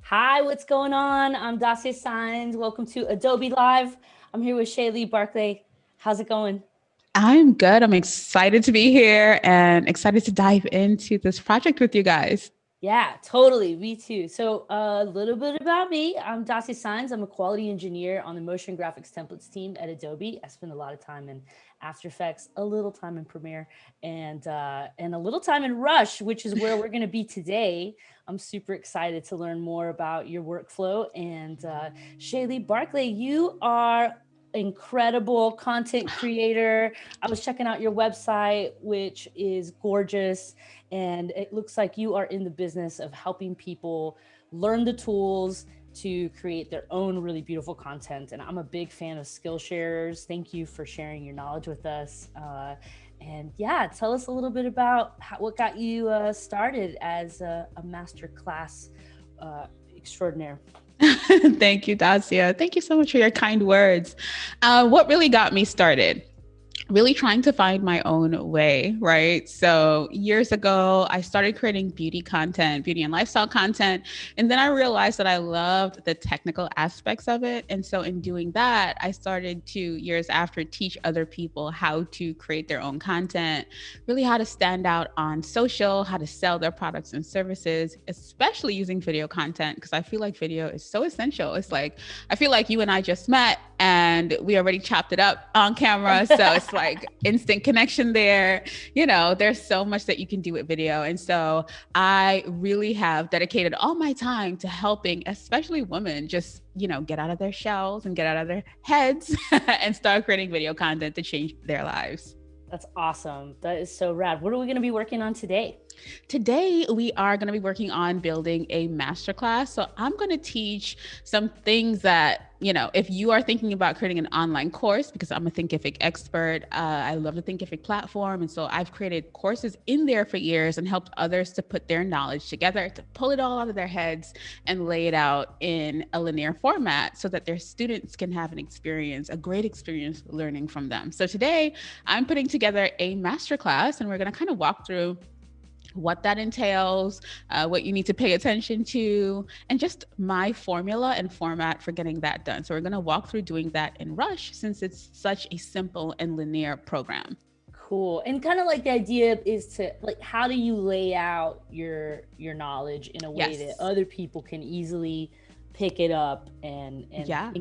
Hi, what's going on? I'm Dacia Signs. Welcome to Adobe Live. I'm here with XayLi Barclay. How's it going? I'm good. I'm excited to be here and excited to dive into this project with you guys. Yeah, totally. Me too. So, a little bit about me. I'm Dacia Signs. I'm a quality engineer on the motion graphics templates team at Adobe. I spend a lot of time in After Effects, a little time in Premiere, and a little time in Rush, which is where we're going to be today. I'm super excited to learn more about your workflow. And XayLi Barclay, you are incredible content creator. I was checking out your website, which is gorgeous, and it looks like you are in the business of helping people learn the tools to create their own really beautiful content. And I'm a big fan of Skillshares. Thank you for sharing your knowledge with us. And yeah, tell us a little bit about what got you started as a masterclass extraordinaire. Thank you, Dacia. Thank you so much for your kind words. What really got me started? Really trying to find my own way, right? So years ago, I started creating beauty content, beauty and lifestyle content. And then I realized that I loved the technical aspects of it. And so in doing that, I started to, years after, teach other people how to create their own content, really how to stand out on social, how to sell their products and services, especially using video content, because I feel like video is so essential. It's like, I feel like you and I just met and we already chopped it up on camera. So it's like instant connection there. You know, there's so much that you can do with video. And so I really have dedicated all my time to helping, especially women, just, get out of their shells and get out of their heads and start creating video content to change their lives. That's awesome. That is so rad. What are we going to be working on today? Today, we are going to be working on building a masterclass. So I'm going to teach some things that, if you are thinking about creating an online course, because I'm a Thinkific expert, I love the Thinkific platform. And so I've created courses in there for years and helped others to put their knowledge together, to pull it all out of their heads and lay it out in a linear format so that their students can have a great experience learning from them. So today I'm putting together a masterclass and we're going to kind of walk through what that entails, what you need to pay attention to, and just my formula and format for getting that done. So we're going to walk through doing that in Rush since it's such a simple and linear program. Cool. And kind of like the idea is to how do you lay out your knowledge in a way that other people can easily pick it up and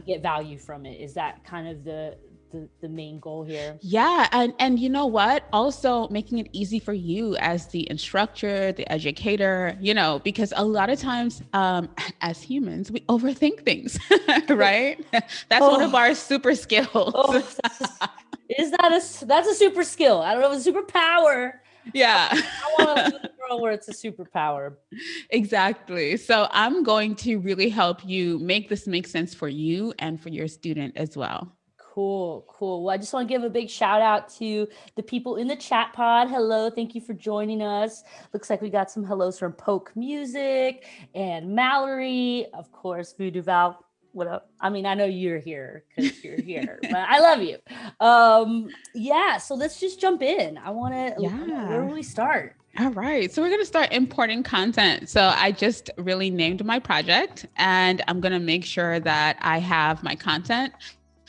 get value from it? Is that kind of the main goal here? Yeah. And you know what? Also making it easy for you as the instructor, the educator, because a lot of times as humans, we overthink things, right? That's one of our super skills. That's a super skill. I don't know if it's a superpower. Yeah. I want to live in a world where it's a superpower. Exactly. So I'm going to really help you make this make sense for you and for your student as well. Cool. Well, I just want to give a big shout out to the people in the chat pod. Hello. Thank you for joining us. Looks like we got some hellos from Poke Music and Mallory. Of course, Voodoo Val. What up? I mean, I know you're here because you're here, but I love you. Yeah. So let's just jump in. Where do we start? All right. So we're going to start importing content. So I just really named my project and I'm going to make sure that I have my content.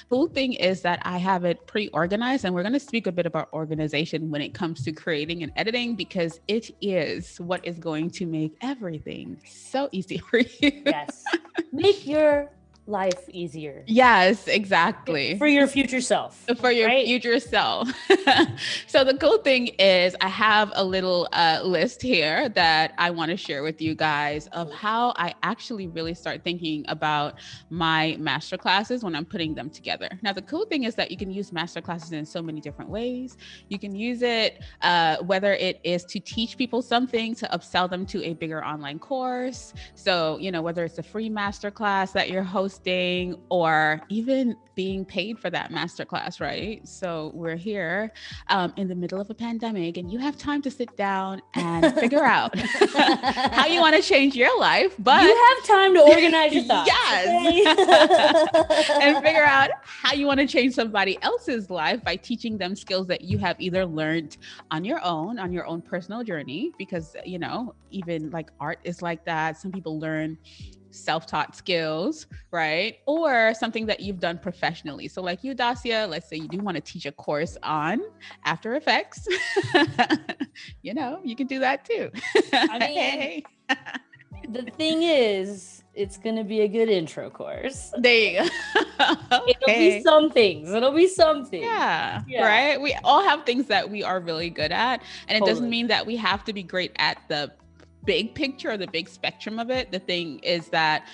Cool thing is that I have it pre-organized, and we're going to speak a bit about organization when it comes to creating and editing, because it is what is going to make everything so easy for you. Yes. Make your life easier. Yes, exactly. For your future self. For your future self. So the cool thing is I have a little list here that I want to share with you guys of how I actually really start thinking about my masterclasses when I'm putting them together. Now, the cool thing is that you can use masterclasses in so many different ways. You can use it whether it is to teach people something, to upsell them to a bigger online course. So, whether it's a free masterclass that you're hosting, or even being paid for that masterclass, right? So we're here in the middle of a pandemic and you have time to sit down and figure out how you want to change your life, but you have time to organize your thoughts. Yes. Okay? And figure out how you want to change somebody else's life by teaching them skills that you have either learned on your own personal journey, because, even like art is like that. Some people learn self-taught skills, right? Or something that you've done professionally. So like you, Dacia, let's say you do want to teach a course on After Effects. You can do that too. I mean, Hey. the thing is, it's going to be a good intro course. There you go. Okay. It'll be some things. Yeah, right? We all have things that we are really good at. And it doesn't mean that we have to be great at the big picture or the big spectrum of it. The thing is that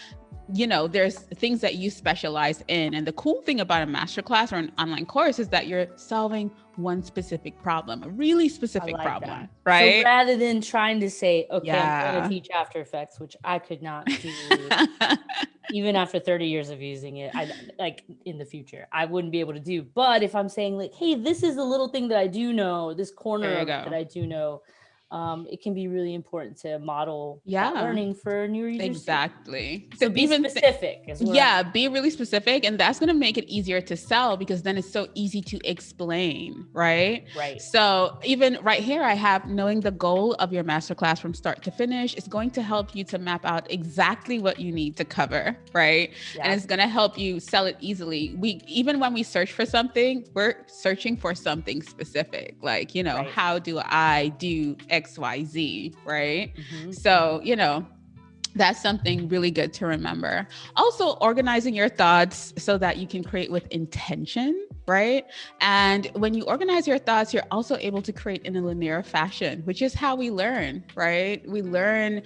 there's things that you specialize in. And the cool thing about a masterclass or an online course is that you're solving one specific problem, a really specific problem, that. Right? So rather than trying to say, okay, I'm going to teach After Effects, which I could not do even after 30 years of using it, like in the future, I wouldn't be able to do. But if I'm saying like, hey, this is a little thing that I do know, this corner of it that I do know, it can be really important to model that learning for newer users. Exactly. So be specific. Be really specific. And that's going to make it easier to sell because then it's so easy to explain, right? Right. So even right here, I have knowing the goal of your masterclass from start to finish is going to help you to map out exactly what you need to cover, right? Yeah. And it's going to help you sell it easily. Even when we search for something, we're searching for something specific. Like, how do I do XYZ, right? Mm-hmm. So, that's something really good to remember. Also, organizing your thoughts so that you can create with intention, right? And when you organize your thoughts, you're also able to create in a linear fashion, which is how we learn, right? We learn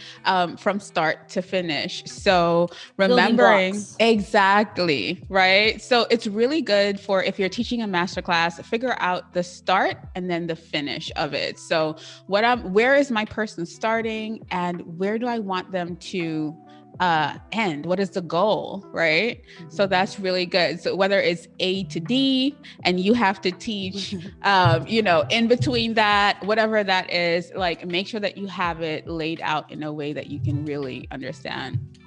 from start to finish. So remembering exactly, right? So it's really good for if you're teaching a masterclass, figure out the start and then the finish of it. So where is my person starting and where do I want them to end? What is the goal, right? Mm-hmm. So that's really good. So whether it's A to D and you have to teach, in between that, whatever that is, like make sure that you have it laid out in a way that you can really understand.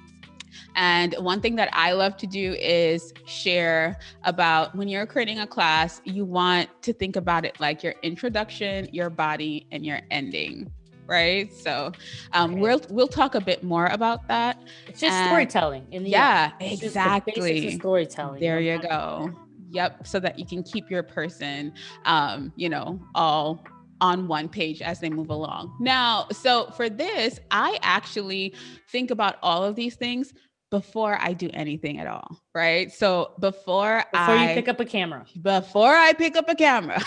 And one thing that I love to do is share about when you're creating a class, you want to think about it like your introduction, your body, and your ending. Right. So we'll talk a bit more about that. It's just storytelling. Exactly. It's storytelling. There you go. Yep. So that you can keep your person, all on one page as they move along. Now, so for this, I actually think about all of these things before I do anything at all, right? So before you pick up a camera. Before I pick up a camera,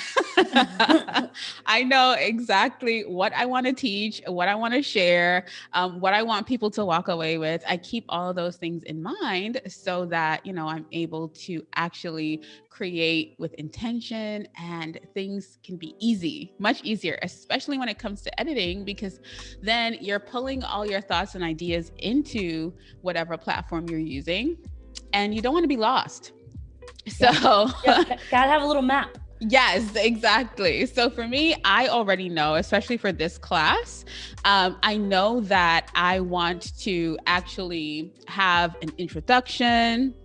I know exactly what I want to teach, what I want to share, what I want people to walk away with. I keep all of those things in mind so that, I'm able to actually create with intention and things can be easy, much easier, especially when it comes to editing, because then you're pulling all your thoughts and ideas into whatever platform you're using and you don't want to be lost. So gotta have a little map. Yes, exactly. So for me, I already know, especially for this class, I know that I want to actually have an introduction,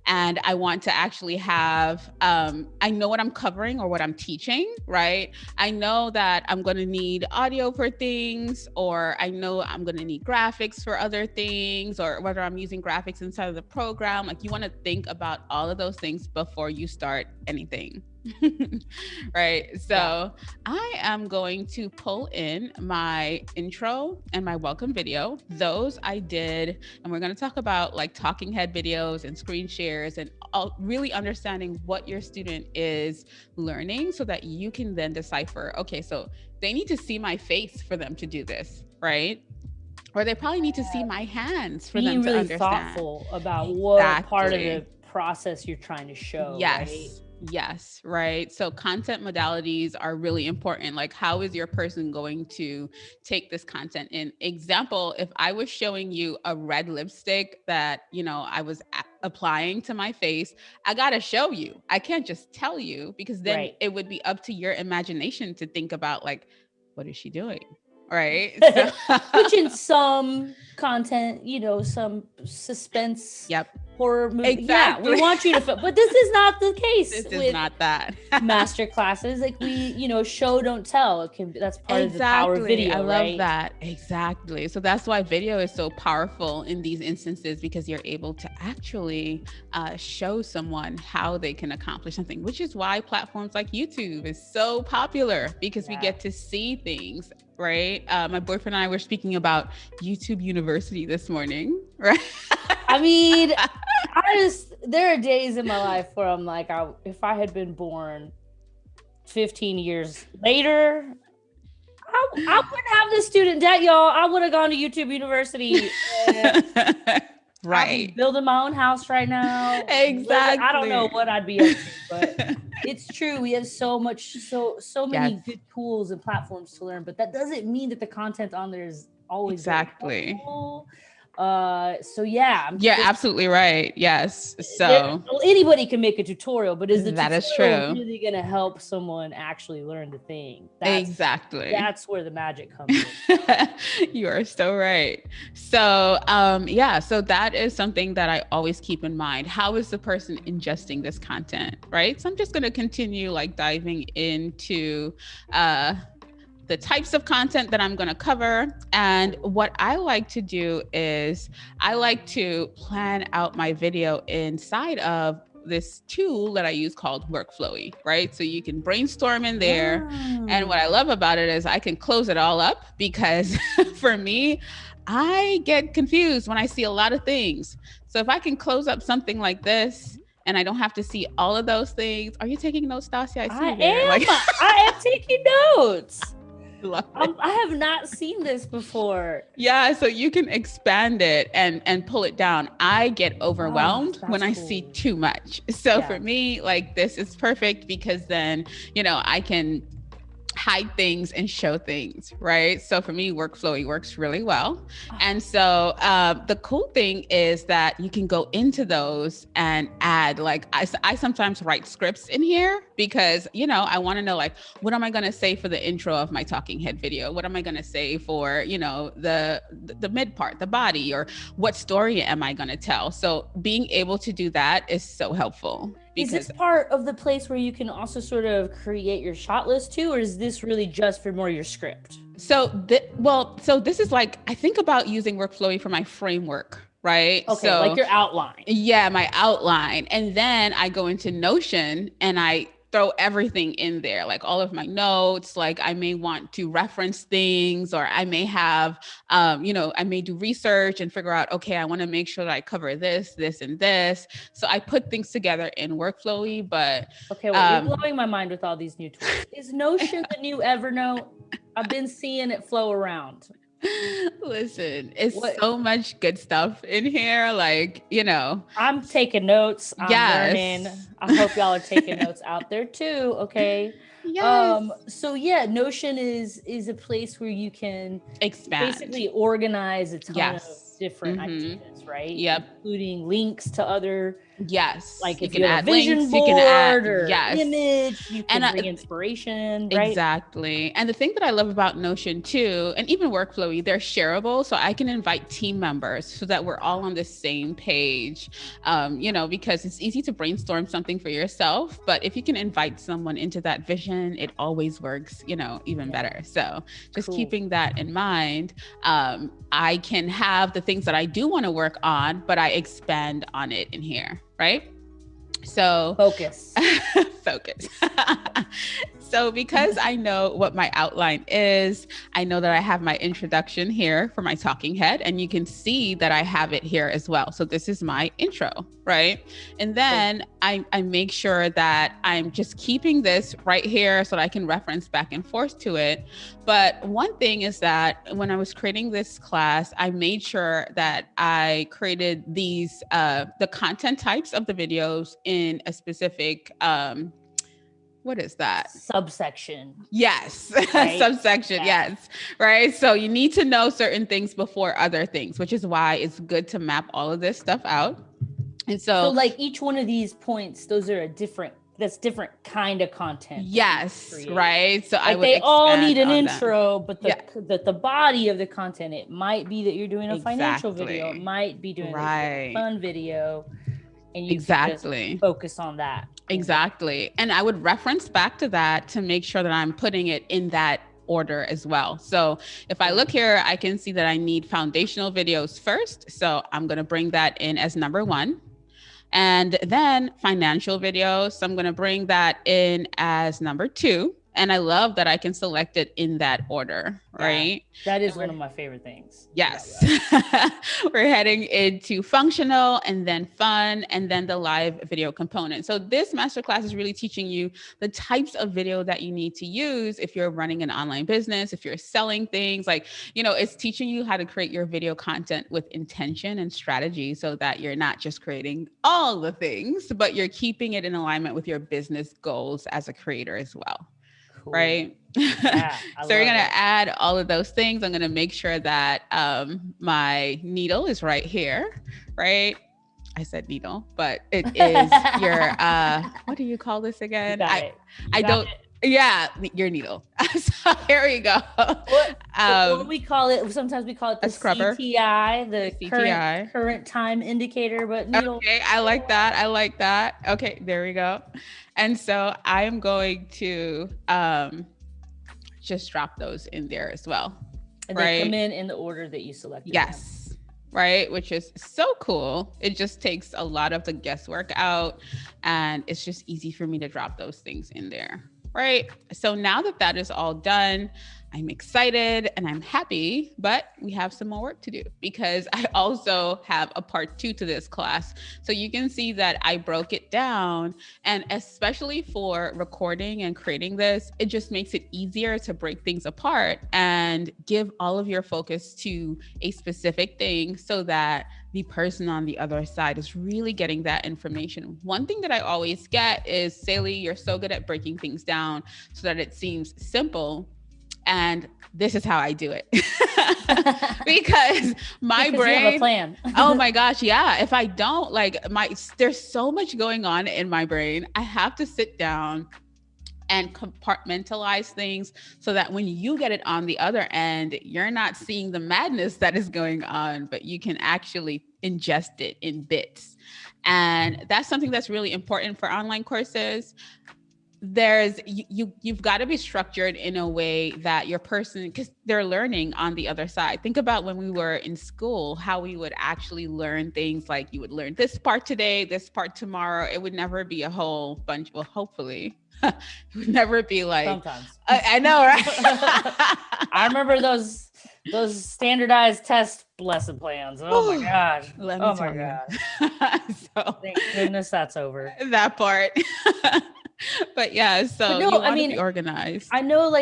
and I want to actually have, I know what I'm covering or what I'm teaching, right? I know that I'm going to need audio for things, or I know I'm going to need graphics for other things, or whether I'm using graphics inside of the program. Like, you want to think about all of those things before you start anything. Right. So I am going to pull in my intro and my welcome video. Those I did, and we're going to talk about like talking head videos and screen shares and really understanding what your student is learning so that you can then decipher, okay, so they need to see my face for them to do this, right? Or they probably need to see my hands for them to really understand. Thoughtful about what part of the process you're trying to show. Yes. Right? Yes, right. So content modalities are really important. Like, how is your person going to take this content in? Example, if I was showing you a red lipstick that, I was applying to my face, I got to show you. I can't just tell you, because then it would be up to your imagination to think about, like, what is she doing? Right. So which in some content, some suspense horror movie. Exactly. Yeah, we want you to film, but this is not the case. This is not that. master classes. Like we, show don't tell. That's part of the power of video. I right? love that. Exactly. So that's why video is so powerful in these instances, because you're able to actually show someone how they can accomplish something, which is why platforms like YouTube is so popular, because we get to see things. Right. My boyfriend and I were speaking about YouTube University this morning. Right. I mean, there are days in my life where I'm like, if I had been born 15 years later, I wouldn't have this student debt, y'all. I would have gone to YouTube University. Right. I'm building my own house right now. Exactly. I don't know what I'd be up to, but it's true. We have so many good tools and platforms to learn, but that doesn't mean that the content on there is always exactly. You're absolutely right. Yes. So anybody can make a tutorial, but is true really going to help someone actually learn the thing? Exactly. That's where the magic comes in. You are so right. So so that is something that I always keep in mind. How is the person ingesting this content, right? So I'm just going to continue like diving into the types of content that I'm going to cover. And what I like to do is I like to plan out my video inside of this tool that I use called Workflowy, right? So you can brainstorm in there. And what I love about it is I can close it all up, because for me, I get confused when I see a lot of things. So if I can close up something like this, and I don't have to see all of those things. Are you taking notes, Dacia? I am taking notes. I have not seen this before. Yeah, so you can expand it and pull it down. I get overwhelmed when I see too much. So for me, like, this is perfect, because then, I can hide things and show things, right? So for me, Workflowy works really well. And so the cool thing is that you can go into those and add, like, I sometimes write scripts in here, because, I want to know, like, what am I going to say for the intro of my talking head video? What am I going to say for, the mid part, the body, or what story am I going to tell? So being able to do that is so helpful. Is this part of the place where you can also sort of create your shot list too, or is this really just for more your script? So this is like, I think about using Workflowy for my framework, right? Okay, so, like your outline. Yeah, my outline. And then I go into Notion and I throw everything in there, like all of my notes. Like I may want to reference things, or I may have, I may do research and figure out, okay, I want to make sure that I cover this, this, and this. So I put things together in Workflowy, but. Okay, well, you're blowing my mind with all these new tools. Is Notion the new Evernote? I've been seeing it flow around. Listen, it's so much good stuff in here. Like, I'm taking notes. I'm learning. I hope y'all are taking notes out there too. Okay. Yes. Notion is a place where you can expand, basically organize a ton of different ideas, right? Yep. Including links to other. Yes. Like if you can add vision links, board, you can add image, you can bring inspiration, right? Exactly. And the thing that I love about Notion too, and even Workflowy, they're shareable. So I can invite team members so that we're all on the same page, because it's easy to brainstorm something for yourself, but if you can invite someone into that vision, it always works, even better. So just keeping that in mind, I can have the things that I do want to work on, but I expand on it in here. Right? So focus. So because I know what my outline is, I know that I have my introduction here for my talking head, and you can see that I have it here as well. So this is my intro, right? And then I make sure that I'm just keeping this right here so that I can reference back and forth to it. But one thing is that when I was creating this class, I made sure that I created these, the content types of the videos in a specific, what is that? Subsection. Yes. Right? Subsection. Yeah. Yes. Right. So you need to know certain things before other things, which is why it's good to map all of this stuff out. And so like each one of these points, those are a different that's different kind of content. Yes, right. So like I would they all need an on intro, but the body of the content, it might be that you're doing a financial video, it might be doing a fun video, and you can just focus on that. Exactly. And I would reference back to that to make sure that I'm putting it in that order as well. So if I look here, I can see that I need foundational videos first. So I'm going to bring that in as number 1. And then financial videos. So I'm going to bring that in as number 2. And I love that I can select it in that order, right? That is one of my favorite things. Yes. We're heading into functional and then fun and then the live video component. So this masterclass is really teaching you the types of video that you need to use if you're running an online business, if you're selling things, like, you know, it's teaching you how to create your video content with intention and strategy so that you're not just creating all the things, but you're keeping it in alignment with your business goals as a creator as well. Cool. Right? Yeah, so we're going to add all of those things. I'm going to make sure that my needle is right here, right? I said needle, but it is your, what do you call this again? Yeah, your needle. So here we go. What we call it, sometimes we call it the scrubber. CTI, the current time indicator, but needle. Okay, I like that. Okay, there we go. And so I am going to just drop those in there as well. And they come in the order that you selected. Yes. Them. Right. Which is so cool. It just takes a lot of the guesswork out and it's just easy for me to drop those things in there. Right. So now that that is all done, I'm excited and I'm happy, but we have some more work to do because I also have a part 2 to this class. So you can see that I broke it down, and especially for recording and creating this, it just makes it easier to break things apart and give all of your focus to a specific thing so that the person on the other side is really getting that information. One thing that I always get is, XayLi, you're so good at breaking things down so that it seems simple. And this is how I do it. because my brain, you have a plan. Oh my gosh. Yeah. If I don't, there's so much going on in my brain. I have to sit down and compartmentalize things so that when you get it on the other end, you're not seeing the madness that is going on, but you can actually ingest it in bits. And that's something that's really important for online courses. You've got to be structured in a way that your person, because they're learning on the other side. Think about when we were in school, how we would actually learn things like you would learn this part today, this part tomorrow. It would never be a whole bunch. Well, hopefully it would never be like, sometimes. I know, right? I remember those standardized test lesson plans. Oh my gosh. Oh my God. So, thank goodness that's over. That part. But yeah, so you want to be organized. I know,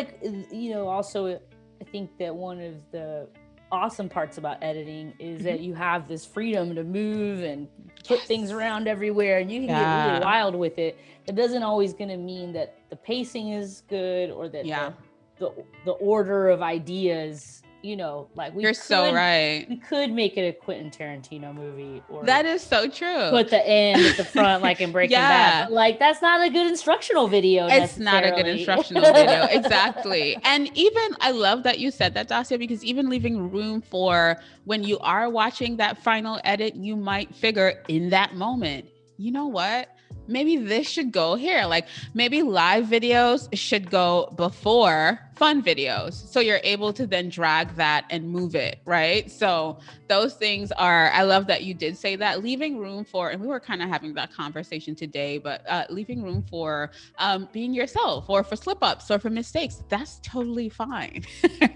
also I think that one of the awesome parts about editing is that you have this freedom to move and put things around everywhere, and you can get really wild with it. It doesn't always going to mean that the pacing is good or that the order of ideas, you're so right. We could make it a Quentin Tarantino movie, or that is so true. Put the end at the front, like in Breaking Bad. But, that's not a good instructional video. It's not a good instructional video. Exactly. And even, I love that you said that, Dacia, because even leaving room for when you are watching that final edit, you might figure in that moment, you know what? Maybe this should go here. Maybe live videos should go before fun videos. So you're able to then drag that and move it, right? So those things I love that you did say that, leaving room for, and we were kind of having that conversation today, but leaving room for being yourself, or for slip ups, or for mistakes. That's totally fine,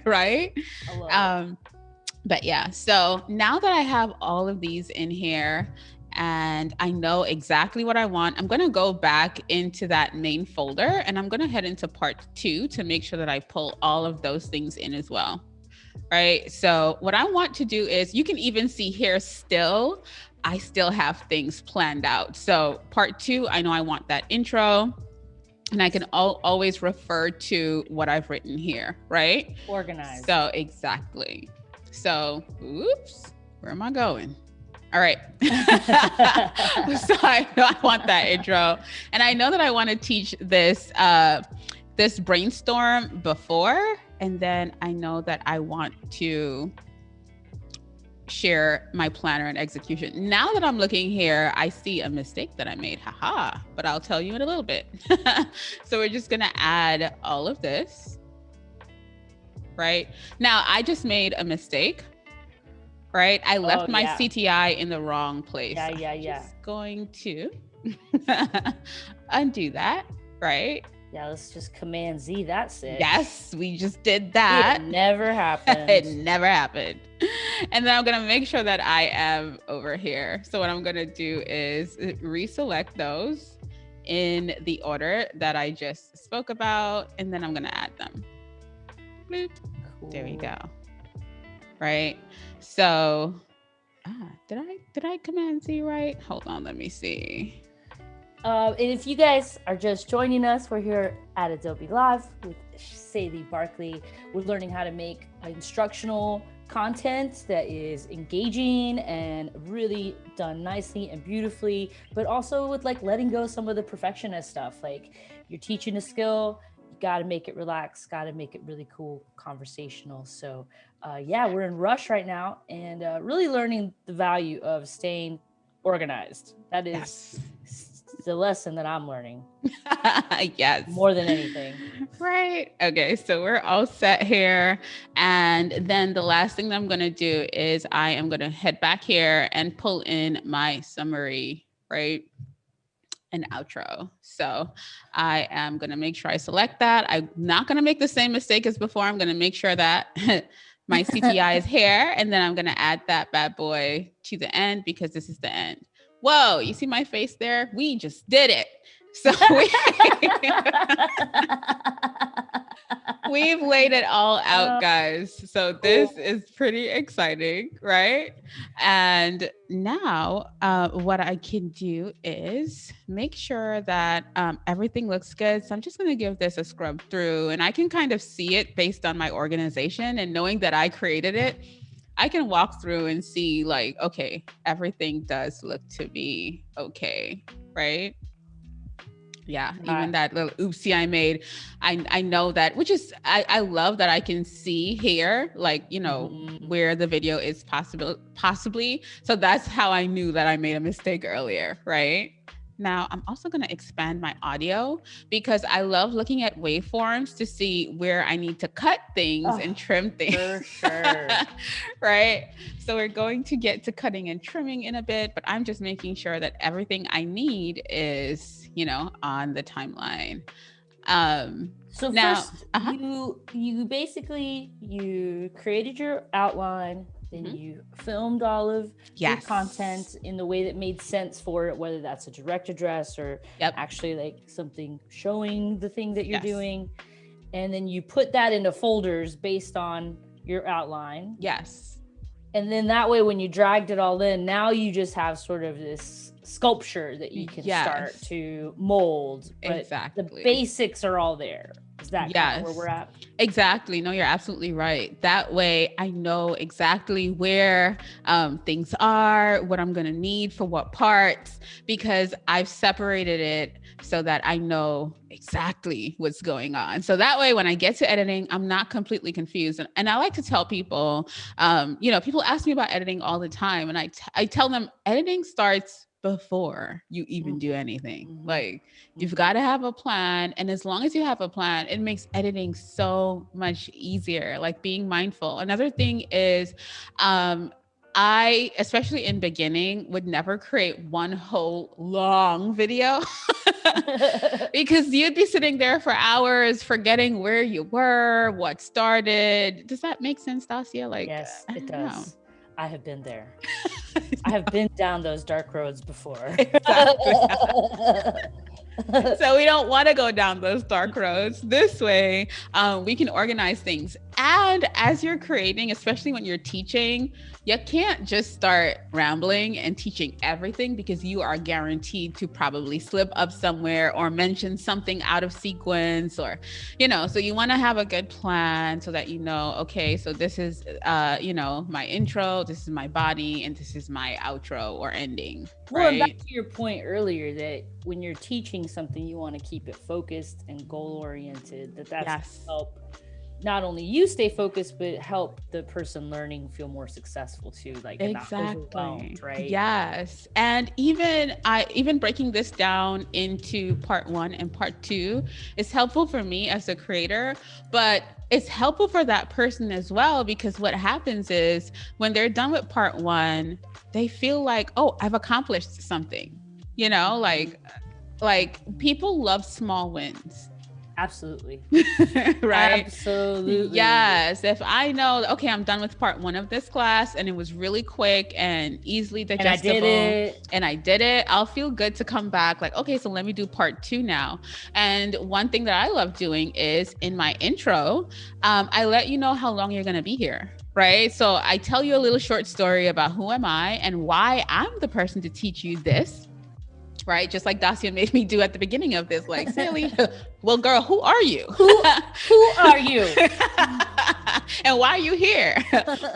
right? I love it. But yeah, so now that I have all of these in here, and I know exactly what I want, I'm going to go back into that main folder, and I'm going to head into part 2 to make sure that I pull all of those things in as well. Right. So what I want to do is, you can even see here I still have things planned out. So part 2, I know I want that intro, and I can always refer to what I've written here. Right. Organized. So exactly. So, oops, where am I going? All right. So I know I want that intro. And I know that I want to teach this this brainstorm before. And then I know that I want to share my planner and execution. Now that I'm looking here, I see a mistake that I made. Haha. But I'll tell you in a little bit. So we're just going to add all of this. Right? Now I just made a mistake. Right? I left my CTI in the wrong place. Yeah. Just going to undo that, right? Yeah, let's just Command Z that shit. Yes, we just did that. It never happened. It never happened. And then I'm going to make sure that I am over here. So what I'm going to do is reselect those in the order that I just spoke about. And then I'm going to add them. Bloop. Cool. There we go. Right. So, did I Command Z right? Hold on, let me see. And if you guys are just joining us, we're here at Adobe Live with XayLi Barclay. We're learning how to make instructional content that is engaging and really done nicely and beautifully, but also with like letting go some of the perfectionist stuff. Like you're teaching a skill, you got to make it relaxed, got to make it really cool, conversational. So we're in rush right now and really learning the value of staying organized. That is the lesson that I'm learning. Yes. More than anything. Right. Okay. So we're all set here. And then the last thing that I'm going to do is I am going to head back here and pull in my summary, right? And outro. So I am going to make sure I select that. I'm not going to make the same mistake as before. I'm going to make sure that my CTI is here, and then I'm going to add that bad boy to the end because this is the end. Whoa, you see my face there? We just did it. So we've laid it all out, guys. So this is pretty exciting, right? And now what I can do is make sure that everything looks good. So I'm just going to give this a scrub through, and I can kind of see it based on my organization, and knowing that I created it, I can walk through and see like, okay, everything does look to be okay, right? Yeah, even that little oopsie I made, I know that, which is, I love that I can see here, like, you know, where the video is possibly. So that's how I knew that I made a mistake earlier, right? Now, I'm also going to expand my audio because I love looking at waveforms to see where I need to cut things and trim things. For sure. Right? So we're going to get to cutting and trimming in a bit, but I'm just making sure that everything I need is, you know, on the timeline. So now, first, you basically, you created your outline, then you filmed all of your content in the way that made sense for it, whether that's a direct address or actually like something showing the thing that you're doing. And then you put that into folders based on your outline. Yes. And then that way, when you dragged it all in, now you just have sort of this sculpture that you can start to mold. But exactly. The basics are all there. Is that kind of where we're at? Exactly. No, you're absolutely right. That way I know exactly where things are, what I'm going to need for what parts, because I've separated it so that I know exactly what's going on. So that way, when I get to editing, I'm not completely confused. And I like to tell people, you know, people ask me about editing all the time. And I tell them editing starts before you even do anything. Like you've got to have a plan. And as long as you have a plan, it makes editing so much easier, like being mindful. Another thing is, I, especially in beginning, would never create one whole long video because you'd be sitting there for hours forgetting where you were, what started. Does that make sense, Dacia? Like, yes, it does. I have been there. I have been down those dark roads before. Exactly. So we don't want to go down those dark roads. This way, we can organize things. And as you're creating, especially when you're teaching, you can't just start rambling and teaching everything, because you are guaranteed to probably slip up somewhere or mention something out of sequence, or, so you want to have a good plan so that, okay, so this is, my intro, this is my body, and this is my outro or ending. Well, and right? back to your point earlier that when you're teaching something, you want to keep it focused and goal oriented. That's Yes. help not only you stay focused, but help the person learning feel more successful too, like Exactly. not overwhelmed, right? Yes. And even breaking this down into part 1 and part 2 is helpful for me as a creator, but it's helpful for that person as well, because what happens is when they're done with part 1, they feel like, oh, I've accomplished something. Like people love small wins. Absolutely. Right? Absolutely. Yes. If I know, okay, I'm done with part 1 of this class and it was really quick and easily digestible, and I did it, I'll feel good to come back like, okay, so let me do part 2 now. And one thing that I love doing is in my intro, I let you know how long you're going to be here. Right. So I tell you a little short story about who am I and why I'm the person to teach you this. Right. Just like Dacia made me do at the beginning of this, like, XayLi, well, girl, who are you? Who are you? And why are you here?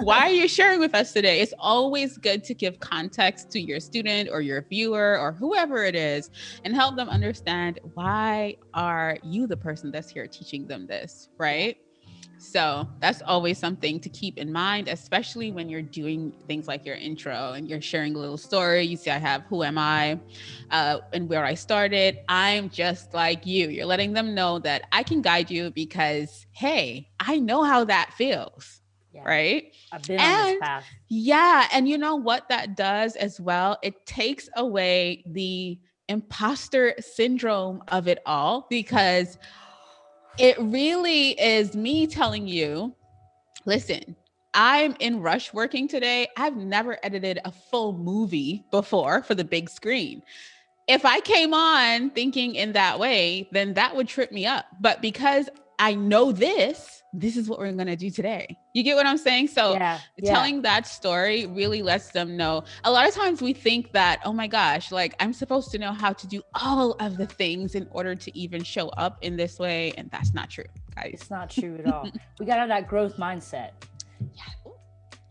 Why are you sharing with us today? It's always good to give context to your student or your viewer or whoever it is and help them understand, why are you the person that's here teaching them this, right? So that's always something to keep in mind, especially when you're doing things like your intro and you're sharing a little story. You see, I have who am I and where I started. I'm just like you. You're letting them know that I can guide you because, hey, I know how that feels. Yeah. Right? I've been on this path. Yeah. And you know what that does as well? It takes away the imposter syndrome of it all, because it really is me telling you, listen, I'm in rush working today. I've never edited a full movie before for the big screen. If I came on thinking in that way, then that would trip me up. But because I know this is what we're going to do today. You get what I'm saying? So telling that story really lets them know. A lot of times we think that, oh my gosh, like I'm supposed to know how to do all of the things in order to even show up in this way. And that's not true, guys. It's not true at all. We got to have that growth mindset. Yeah.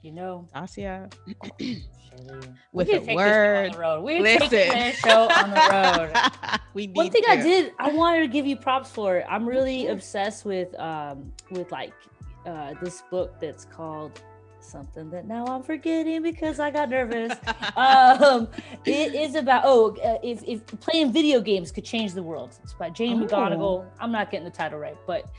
You know, Dacia. With a word. We're taking this show on the road. One thing I wanted to give you props for. I'm really obsessed with like this book that's called something that now I'm forgetting because I got nervous. It is about if playing video games could change the world. It's by Jane McGonigal. I'm not getting the title right, but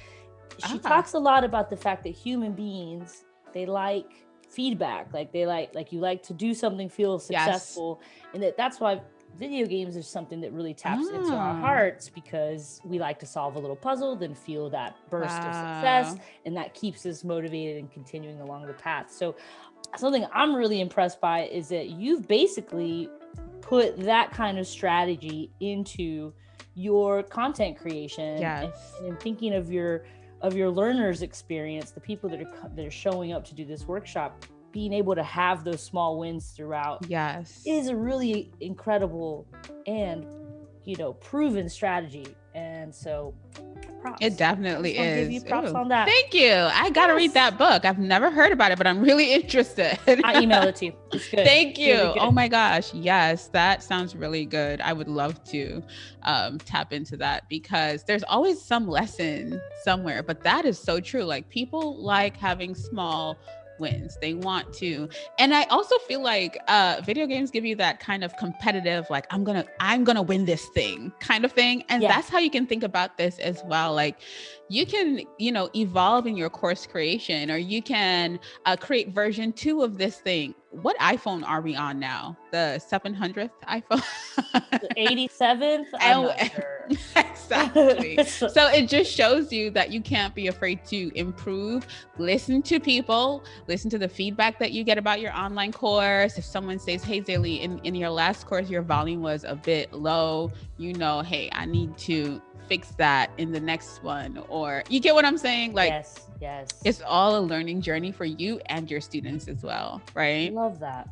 she talks a lot about the fact that human beings, they like feedback, like they like you like to do something, feel successful, and that's why video games is something that really taps into our hearts, because we like to solve a little puzzle, then feel that burst of success, and that keeps us motivated and continuing along the path. So something I'm really impressed by is that you've basically put that kind of strategy into your content creation, and in thinking of your learners' experience, the people that are showing up to do this workshop, being able to have those small wins throughout is a really incredible and proven strategy. And so props. It definitely is. Give you props on that. Thank you. I gotta read that book. I've never heard about it, but I'm really interested. I emailed it to you. It's good. Thank you. Really oh my gosh. Yes, that sounds really good. I would love to tap into that, because there's always some lesson somewhere, but that is so true. Like people like having small wins. They want to. And I also feel like video games give you that kind of competitive, like I'm gonna win this thing kind of thing. And that's how you can think about this as well. Like you can, evolve in your course creation, or you can create version 2 of this thing. What iPhone are we on now? The 700th iPhone? The 87th? I'm not sure. Exactly. So it just shows you that you can't be afraid to improve. Listen to people, listen to the feedback that you get about your online course. If someone says, hey, XayLi, in your last course, your volume was a bit low, hey, I need to fix that in the next one, or you get what I'm saying? Like, yes. It's all a learning journey for you and your students as well, right? I love that.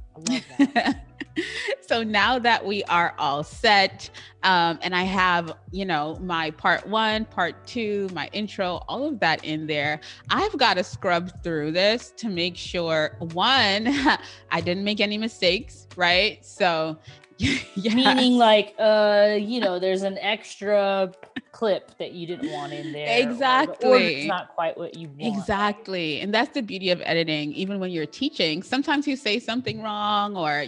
So now that we are all set, and I have, my part 1, part 2, my intro, all of that in there, I've got to scrub through this to make sure, one, I didn't make any mistakes, right? So yes. Meaning like, there's an extra clip that you didn't want in there. Exactly. Or it's not quite what you want. Exactly. And that's the beauty of editing. Even when you're teaching, sometimes you say something wrong, or,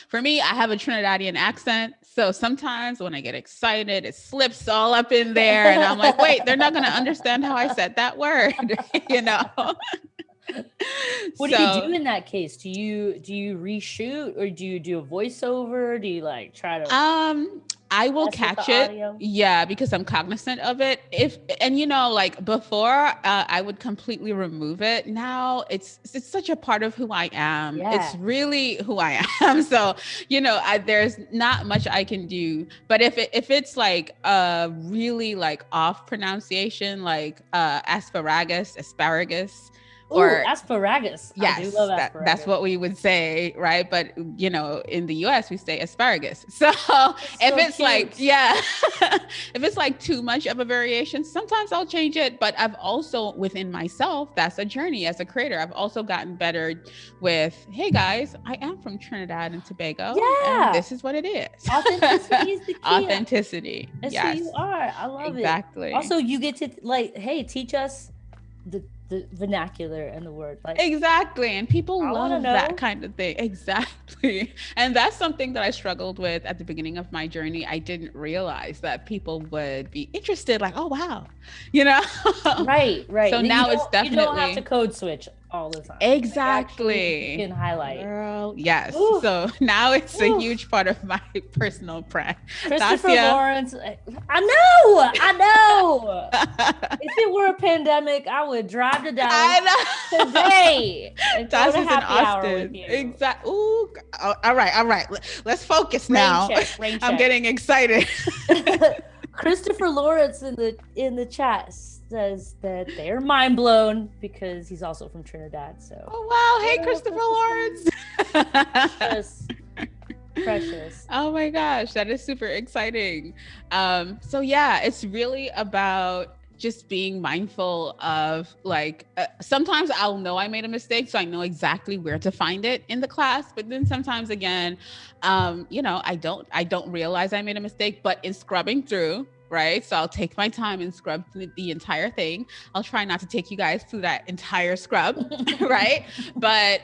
for me, I have a Trinidadian accent. So sometimes when I get excited, it slips all up in there. And I'm like, wait, they're not going to understand how I said that word, What do you do in that case? Do you reshoot, or do you do a voiceover? Do you like try to I will catch it. Audio? Yeah, because I'm cognizant of it. Like before, I would completely remove it. Now it's such a part of who I am. Yeah. It's really who I am. So, there's not much I can do. But if it's like really like off pronunciation, like asparagus, or asparagus. Yes, I do love asparagus. That's what we would say, right? But in the US we say asparagus. So if it's cute. Like, if it's like too much of a variation, sometimes I'll change it. But I've also, within myself, that's a journey as a creator. I've also gotten better with, hey guys, I am from Trinidad and Tobago. Yeah. And this is what it is. Authenticity is the key. Authenticity. That's who you are. I love it. Exactly. Also, you get to teach us the vernacular and the word. Like, exactly. And people love that kind of thing. Exactly. And that's something that I struggled with at the beginning of my journey. I didn't realize that people would be interested, like, oh, wow. Right. So now it's definitely. You don't have to code switch all the time. Exactly. You can highlight. Girl, yes. Ooh. So now it's a huge part of my personal brand. Christopher Lawrence. I know. If it were a pandemic, I would drive to Dallas today and go to happy hour with you. Exactly. Ooh. All right. Let's focus now. Rain check. I'm getting excited. Christopher Lawrence in the chat says that they're mind blown because he's also from Trinidad. So. Oh wow! Hey, Christopher Lawrence. Precious. Oh my gosh, that is super exciting. So yeah, it's really about just being mindful of like, sometimes I'll know I made a mistake, so I know exactly where to find it in the class. But then sometimes again, I don't realize I made a mistake, but in scrubbing through, right? So I'll take my time and scrub the entire thing. I'll try not to take you guys through that entire scrub, right? But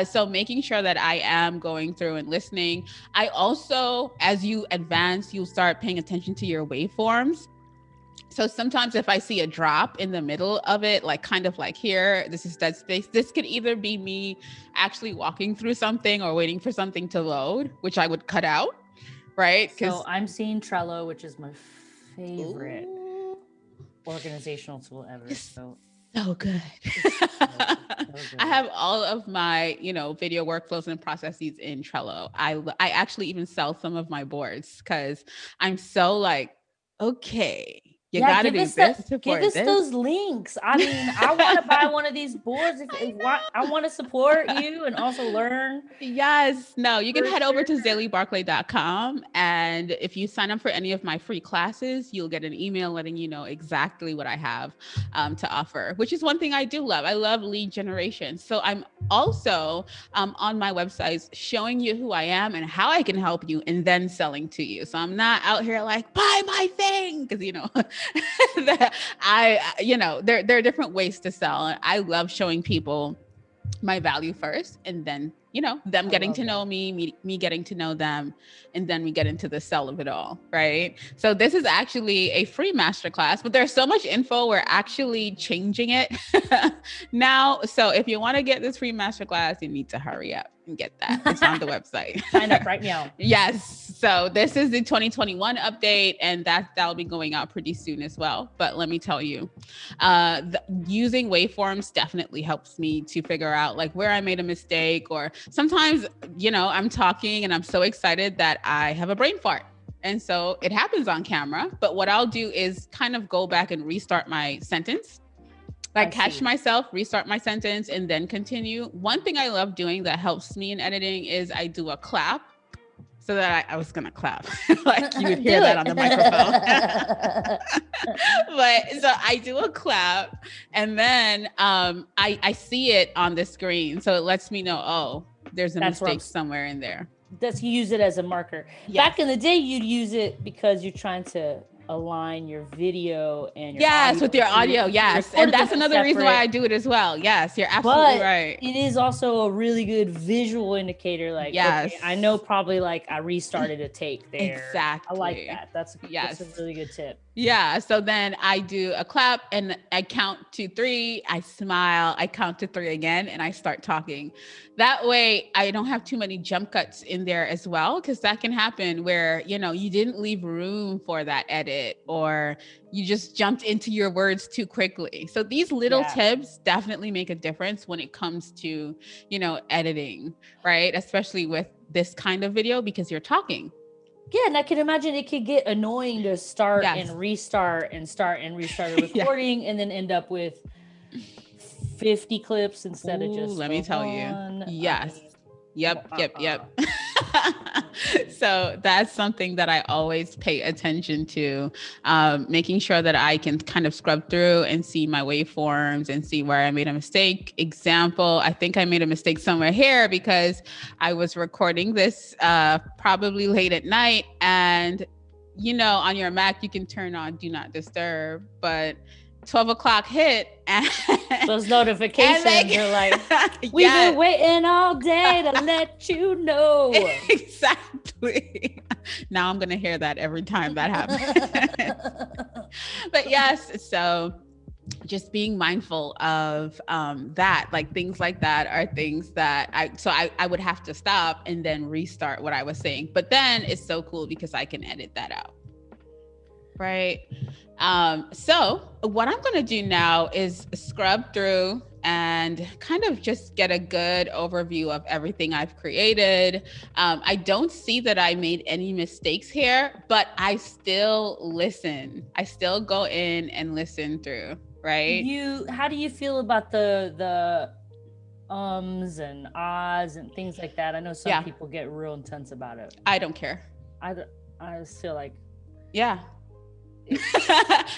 so making sure that I am going through and listening. I also, as you advance, you'll start paying attention to your waveforms. So sometimes if I see a drop in the middle of it, like kind of like here, this is dead space. This could either be me actually walking through something or waiting for something to load, which I would cut out, right? So I'm seeing Trello, which is my favorite organizational tool ever. So good. I have all of my, video workflows and processes in Trello. I actually even sell some of my boards because I'm so like, okay. You gotta do this. Give us those links. I mean, I want to buy one of these boards. I want to support you and also learn. Yes. No, you can head over to XayLiBarclay.com. And if you sign up for any of my free classes, you'll get an email letting you know exactly what I have to offer, which is one thing I do love. I love lead generation. So I'm also on my websites showing you who I am and how I can help you and then selling to you. So I'm not out here like, buy my thing. Because, that there are different ways to sell. And I love showing people my value first, and then them getting to know me getting to know them, and then we get into the sell of it all, right? So this is actually a free masterclass, but there's so much info, we're actually changing it now. So if you want to get this free masterclass, you need to hurry up and get that. It's on the website. Sign up right now. Yes. So this is the 2021 update, and that'll be going out pretty soon as well. But let me tell you, using waveforms definitely helps me to figure out like where I made a mistake, or sometimes, I'm talking and I'm so excited that I have a brain fart. And so it happens on camera, but what I'll do is kind of go back and restart my sentence. Like catch myself, restart my sentence, and then continue. One thing I love doing that helps me in editing is I do a clap. So that I was gonna clap, like you would hear that on the microphone. But so I do a clap, and then I see it on the screen, so it lets me know, oh, there's a mistake somewhere in there. That's, you use it as a marker. Yes. Back in the day, you'd use it because you're trying to align your video and your audio with your audio. Yes. And that's another reason why I do it as well. Yes, you're absolutely right. It is also a really good visual indicator. Like, yes, okay, I know probably like I restarted a take there. Exactly. I like that. That's a really good tip. Yeah. So then I do a clap and I count to 3. I smile. I count to 3 again, and I start talking. That way I don't have too many jump cuts in there as well. Cause that can happen where, you know, you didn't leave room for that edit, or you just jumped into your words too quickly. So these little tips definitely make a difference when it comes to, you know, editing, right? Especially with this kind of video, because you're talking. Yeah, and I can imagine it could get annoying to start and restart and start and restart a recording and then end up with 50 clips instead of just let me tell you. Yes. Yep. So that's something that I always pay attention to, making sure that I can kind of scrub through and see my waveforms and see where I made a mistake. Example, I think I made a mistake somewhere here because I was recording this probably late at night, and you know, on your Mac, you can turn on Do Not Disturb, but 12 o'clock hit and those notifications are like, we've been waiting all day to let you know. Exactly. Now I'm going to hear that every time that happens. But yes, so just being mindful of that, like things like that are things that I would have to stop and then restart what I was saying. But then it's so cool because I can edit that out. Right. So what I'm going to do now is scrub through and kind of just get a good overview of everything I've created. I don't see that I made any mistakes here, but I still listen. I still go in and listen through, right? How do you feel about the ums and ahs and things like that? I know some people get real intense about it. I don't care. I just feel like,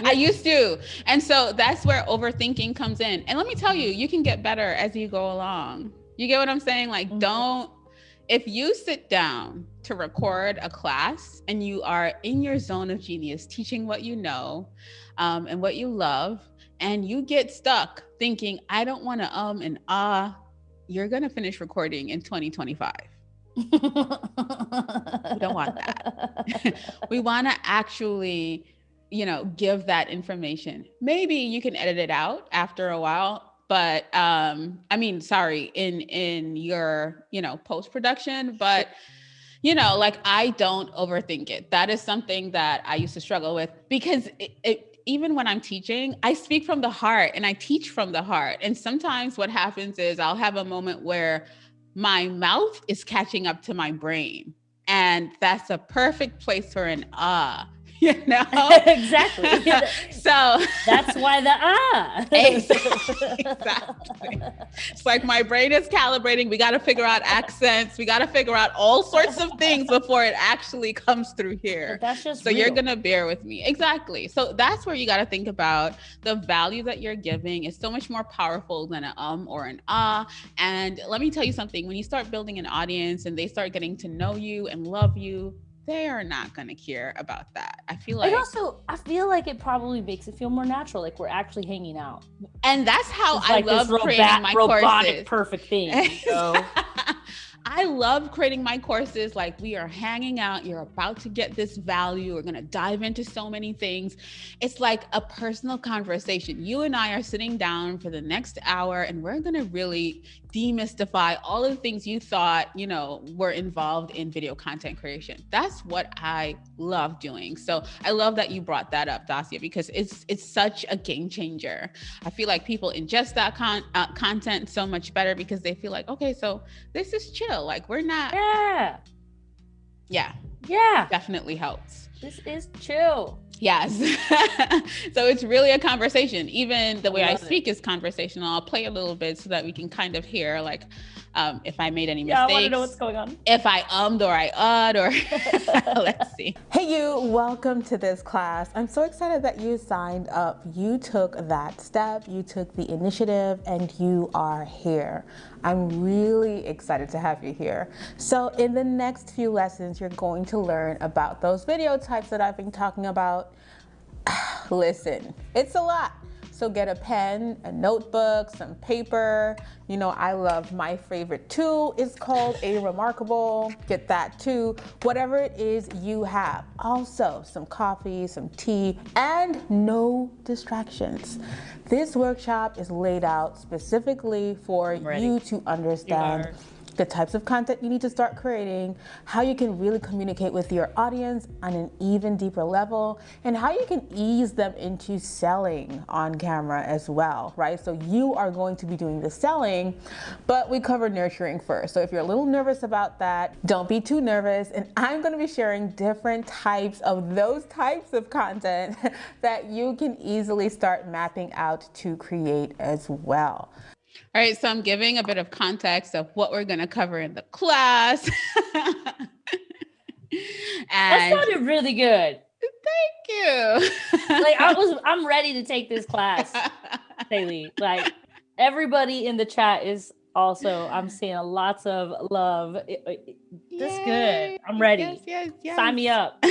I used to. And so that's where overthinking comes in. And let me tell you, you can get better as you go along. You get what I'm saying? Like, if you sit down to record a class and you are in your zone of genius, teaching what you know, and what you love, and you get stuck thinking, I don't want to and you're going to finish recording in 2025. We don't want that. We want to actually, you know, give that information. Maybe you can edit it out after a while, but in your, you know, post-production, but you know, like I don't overthink it. That is something that I used to struggle with because even when I'm teaching, I speak from the heart and I teach from the heart. And sometimes what happens is I'll have a moment where my mouth is catching up to my brain, and that's a perfect place for an you know? Exactly. So that's why the Exactly. It's like my brain is calibrating. We got to figure out accents. We got to figure out all sorts of things before it actually comes through here. But that's just so real. You're going to bear with me. Exactly. So that's where you got to think about the value that you're giving is so much more powerful than an or an And let me tell you something, when you start building an audience and they start getting to know you and love you, they are not going to care about that. I feel like it probably makes it feel more natural, like we're actually hanging out. And that's how I love creating my courses. Perfect thing. So. I love creating my courses. Like we are hanging out. You're about to get this value. We're going to dive into so many things. It's like a personal conversation. You and I are sitting down for the next hour and we're going to really demystify all of the things you thought, you know, were involved in video content creation. That's what I love doing. So I love that you brought that up, Dacia, because it's such a game changer. I feel like people ingest that content so much better because they feel like, okay, so this is chill. Like we're not. Yeah. Yeah. Yeah. Definitely helps. This is chill. Yes. So it's really a conversation. Even the way I speak is conversational. I'll play a little bit so that we can kind of hear like if I made any mistakes. I want to know what's going on. If I or I or let's see. Hey you, welcome to this class. I'm so excited that you signed up. You took that step, you took the initiative, and you are here. I'm really excited to have you here. So in the next few lessons, you're going to learn about those video types that I've been talking about. Listen, it's a lot. So get a pen, a notebook, some paper. You know, I love my favorite tool is called a Remarkable. Get that too. Whatever it is you have. Also, some coffee, some tea, and no distractions. This workshop is laid out specifically for you to understand the types of content you need to start creating, how you can really communicate with your audience on an even deeper level, and how you can ease them into selling on camera as well, right? So you are going to be doing the selling, but we cover nurturing first. So if you're a little nervous about that, don't be too nervous. And I'm going to be sharing different types of those types of content that you can easily start mapping out to create as well. All right, so I'm giving a bit of context of what we're going to cover in the class. That sounded really good. Thank you. Like I'm ready to take this class, XayLi. Like everybody in the chat is also, I'm seeing lots of love. This good. I'm ready. Yes. Sign me up.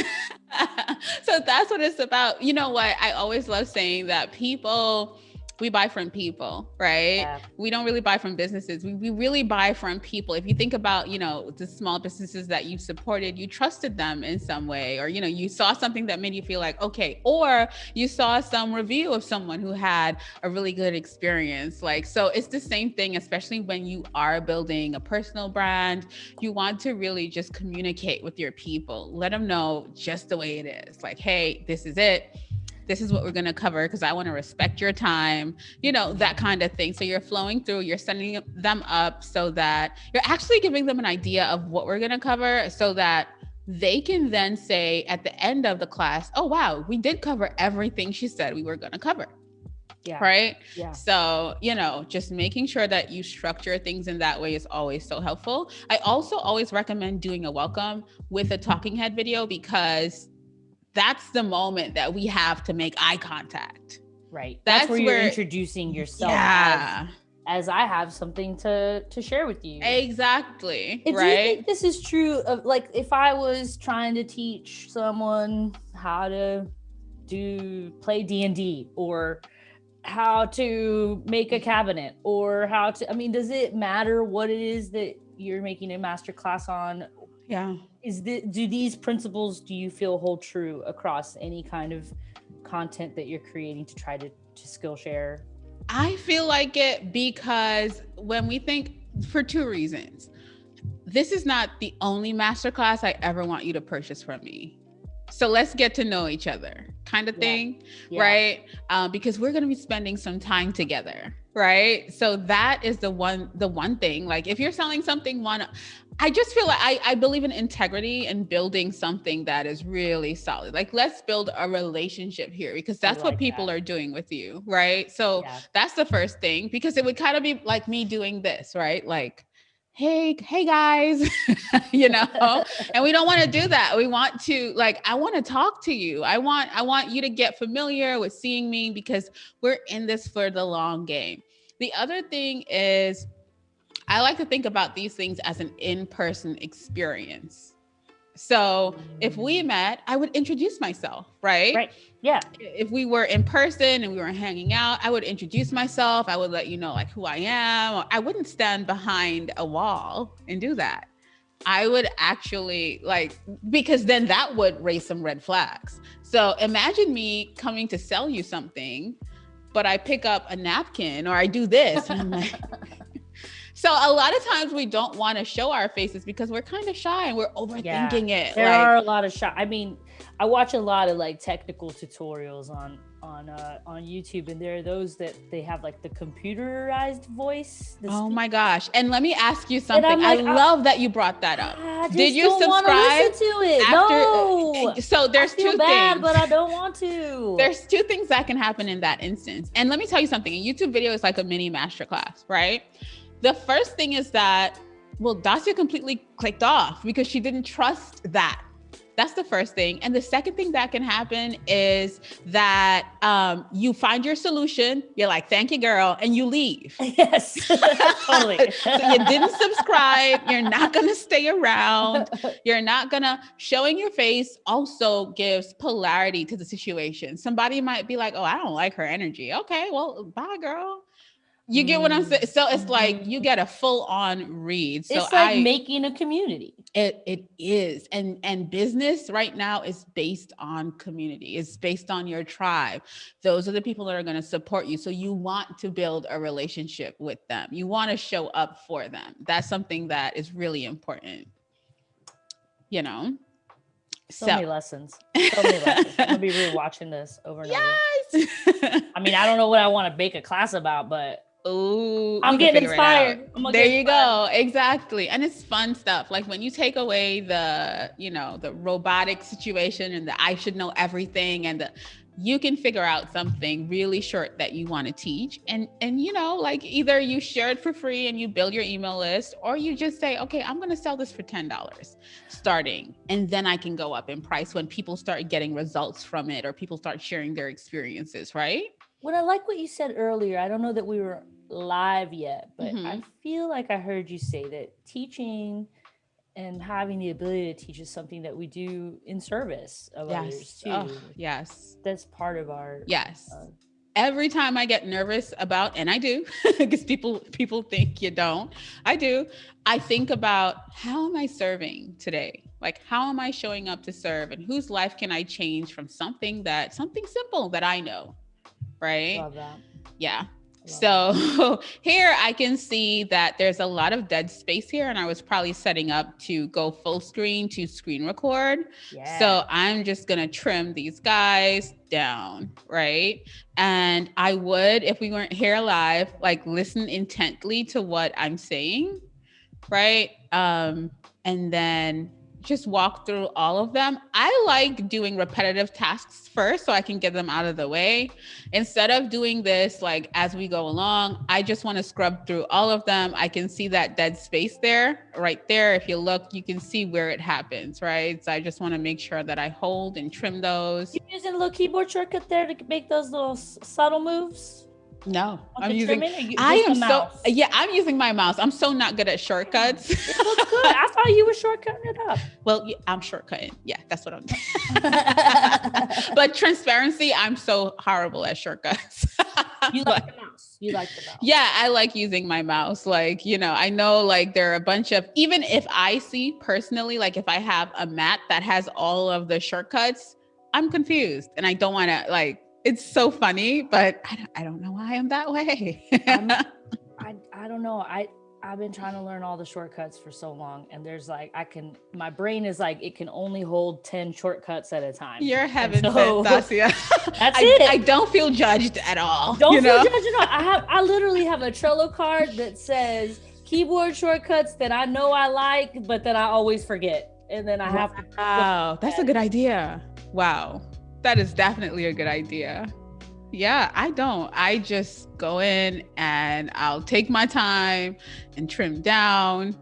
So that's what it's about. You know what? I always love saying that we buy from people, right? Yeah. We don't really buy from businesses. We really buy from people. If you think about, you know, the small businesses that you supported, you trusted them in some way, or, you know, you saw something that made you feel like, okay, or you saw some review of someone who had a really good experience. Like, so it's the same thing, especially when you are building a personal brand, you want to really just communicate with your people. Let them know just the way it is. Like, hey, this is it. This is what we're going to cover because I want to respect your time, you know, that kind of thing. So you're flowing through, you're setting them up so that you're actually giving them an idea of what we're going to cover so that they can then say at the end of the class, oh, wow, we did cover everything she said we were going to cover. Yeah. Right. Yeah. So, you know, just making sure that you structure things in that way is always so helpful. I also always recommend doing a welcome with a talking head video because that's the moment that we have to make eye contact. Right. That's where you're introducing yourself as I have something to share with you. Exactly. And do you think this is true of, like, if I was trying to teach someone how to play D&D or how to make a cabinet or how to, I mean, does it matter what it is that you're making a masterclass on? Yeah. Do these principles, do you feel hold true across any kind of content that you're creating to try to Skillshare? I feel like it because when we think, for two reasons. This is not the only masterclass I ever want you to purchase from me. So let's get to know each other kind of thing, right? Because we're going to be spending some time together, right? So that is the one thing. Like if you're selling something, I just feel like I believe in integrity and building something that is really solid. Like let's build a relationship here because that's what people are doing with you, right? So that's the first thing, because it would kind of be like me doing this, right? Like, hey guys, you know, and we don't want to do that. We want to, like, I want to talk to you. I want you to get familiar with seeing me because we're in this for the long game. The other thing is I like to think about these things as an in-person experience. So if we met, I would introduce myself, right? Right. Yeah. If we were in person and we were hanging out, I would introduce myself. I would let you know like who I am. I wouldn't stand behind a wall and do that. I would actually because then that would raise some red flags. So imagine me coming to sell you something, but I pick up a napkin or I do this. And I'm like, so a lot of times we don't want to show our faces because we're kind of shy and we're overthinking it. There are a lot of shy. I mean, I watch a lot of like technical tutorials on on YouTube, and there are those that they have like the computerized voice. Oh my gosh. And let me ask you something. Like, I love that you brought that up. Did you subscribe to it? No. So there's two things. But I don't want to. There's two things that can happen in that instance. And let me tell you something. A YouTube video is like a mini masterclass, right? The first thing is that, well, Dacia completely clicked off because she didn't trust that. That's the first thing. And the second thing that can happen is that you find your solution. You're like, thank you, girl. And you leave. Yes, totally. So you didn't subscribe. You're not going to stay around. You're not going to. Showing your face also gives polarity to the situation. Somebody might be like, oh, I don't like her energy. Okay, well, bye, girl. You get what I'm saying? So it's like you get a full on read. So it's like making a community. It is. And business right now is based on community. It's based on your tribe. Those are the people that are going to support you. So you want to build a relationship with them. You want to show up for them. That's something that is really important. You know? So many lessons. So many lessons. I'm going to be rewatching this over and over. Yes. I mean, I don't know what I want to make a class about, but ooh, I'm getting inspired. There you go. Exactly. And it's fun stuff. Like when you take away the, the robotic situation and the I should know everything and you can figure out something really short that you want to teach. And like either you share it for free and you build your email list, or you just say, okay, I'm going to sell this for $10 starting. And then I can go up in price when people start getting results from it or people start sharing their experiences, right? What I like what you said earlier, I don't know that we were live yet, but I feel like I heard you say that teaching and having the ability to teach is something that we do in service of others too. Oh, yes. That's part of our. Yes. Every time I get nervous about, and I do, because people think you don't, I do. I think about how am I serving today? Like, how am I showing up to serve, and whose life can I change from something simple that I know? Right? Love that. Yeah. So here I can see that there's a lot of dead space here, and I was probably setting up to go full screen to screen record. Yeah. So I'm just going to trim these guys down, right? And I would, if we weren't here live, like listen intently to what I'm saying, right? And then just walk through all of them. I like doing repetitive tasks first so I can get them out of the way. Instead of doing this like as we go along, I just want to scrub through all of them. I can see that dead space there, right there. If you look, you can see where it happens, right? So I just want to make sure that I hold and trim those. You using a little keyboard shortcut there to make those little subtle moves? No, I'm using I'm using my mouse. I'm so not good at shortcuts. It looks good. I thought you were shortcutting it up. Well, I'm shortcutting. Yeah, that's what I'm doing. But transparency, I'm so horrible at shortcuts. You like the mouse. You like the mouse. Yeah, I like using my mouse. Like, I know like there are a bunch of, even if I see personally, like if I have a mat that has all of the shortcuts, I'm confused and I don't want to like, it's so funny, but I don't know why I'm that way. I don't know. I've been trying to learn all the shortcuts for so long, and there's like my brain is like it can only hold 10 shortcuts at a time. You're heaven sent, Dacia. That's it. I don't feel judged at all. Don't feel judged at all. I literally have a Trello card that says keyboard shortcuts that I know I like, but that I always forget, and then I have to. Wow, that's a good idea. Wow. That is definitely a good idea. Yeah, I just go in and I'll take my time and trim down,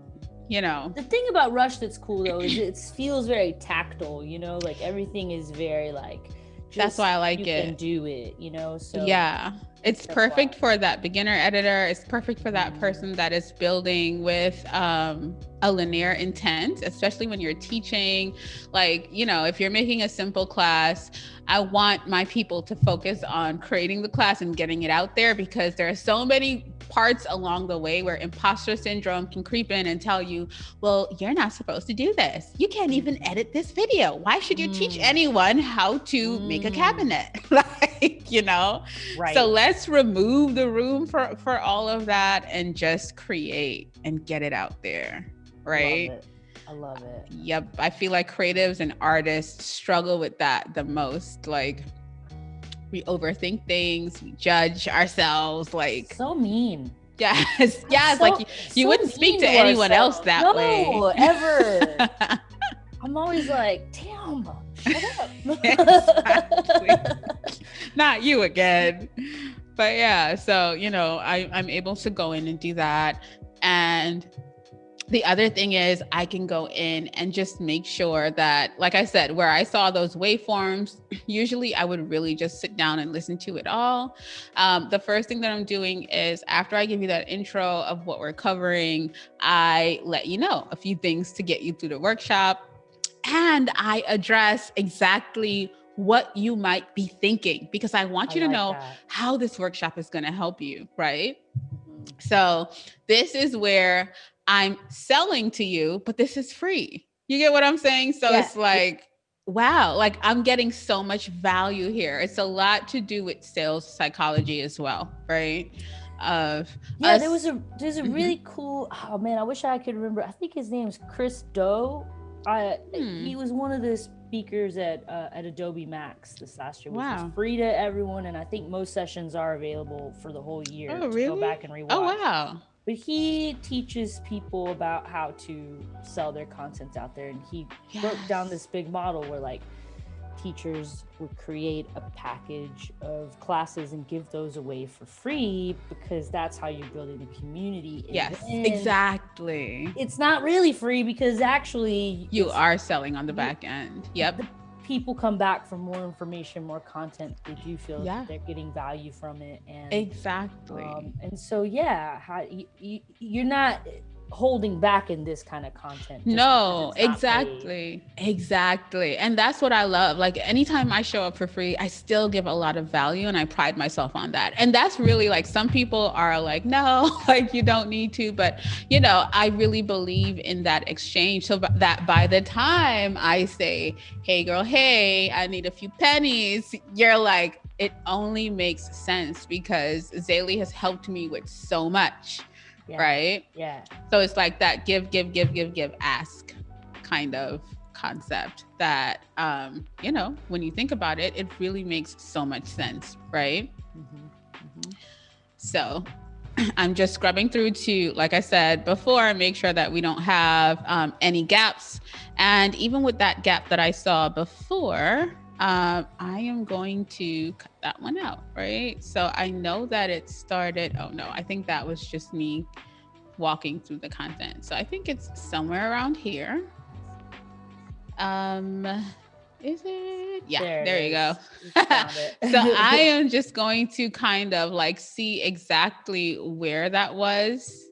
The thing about Rush that's cool though is it feels very tactile, like everything is very like, that's why I like it. You can do it, so. Yeah. It's perfect for that beginner editor. It's perfect for that person that is building with a linear intent, especially when you're teaching. Like, if you're making a simple class, I want my people to focus on creating the class and getting it out there, because there are so many parts along the way where imposter syndrome can creep in and tell you, well, you're not supposed to do this. You can't even edit this video. Why should you teach anyone how to make a cabinet? Right. So let's remove the room for all of that and just create and get it out there. Right. I love it. Yep. I feel like creatives and artists struggle with that the most. Like, We overthink things, we judge ourselves, like, So mean. yes, yes, So- like you so wouldn't speak mean to anyone else ourselves. that No, way. ever. I'm always like, damn, shut up. Exactly. Not you again. But yeah, so, you know, I'm able to go in and do that. And the other thing is I can go in and just make sure that, like I said, where I saw those waveforms, usually I would really just sit down and listen to it all. The first thing that I'm doing is, after I give you that intro of what we're covering, I let you know a few things to get you through the workshop. And I address exactly what you might be thinking, because I want you to know how this workshop is going to help you, right? Mhm. So this is where I'm selling to you, but this is free. You get what I'm saying? So Yeah. it's like, wow, like I'm getting so much value here. It's a lot to do with sales psychology as well, right? Yeah, there's a really cool, oh man, I wish I could remember. I think his name's Chris Do. He was one of the speakers at Adobe Max this last year, which was free to everyone, and I think most sessions are available for the whole year to go back and rewatch. Oh, wow. But he teaches people about how to sell their content out there, and he broke down this big model where, like, teachers would create a package of classes and give those away for free, because that's how you're building a community. And yes, exactly. It's not really free, because actually you are selling on the back end. Yep. People come back for more information, more content. They do feel that they're getting value from it. And exactly. And so, yeah, you're not holding back in this kind of content. No, exactly. And that's what I love. Like, anytime I show up for free, I still give a lot of value, and I pride myself on that. And that's really, like, some people are like, no, like, you don't need to, but, you know, I really believe in that exchange. So that by the time I say, hey girl, hey, I need a few pennies, you're like, it only makes sense because XayLi has helped me with so much. Yeah. Right? Yeah. So it's like that give, ask kind of concept that, you know, when you think about it, it really makes so much sense, right? Mm-hmm. Mm-hmm. So I'm just scrubbing through to, like I said before, make sure that we don't have any gaps. And even with that gap that I saw before, I am going to cut that one out, right? So I know that it started, oh no, I think that was just me walking through the content. So I think it's somewhere around here. Is it? Yeah, there you go. So I am just going to kind of like see exactly where that was.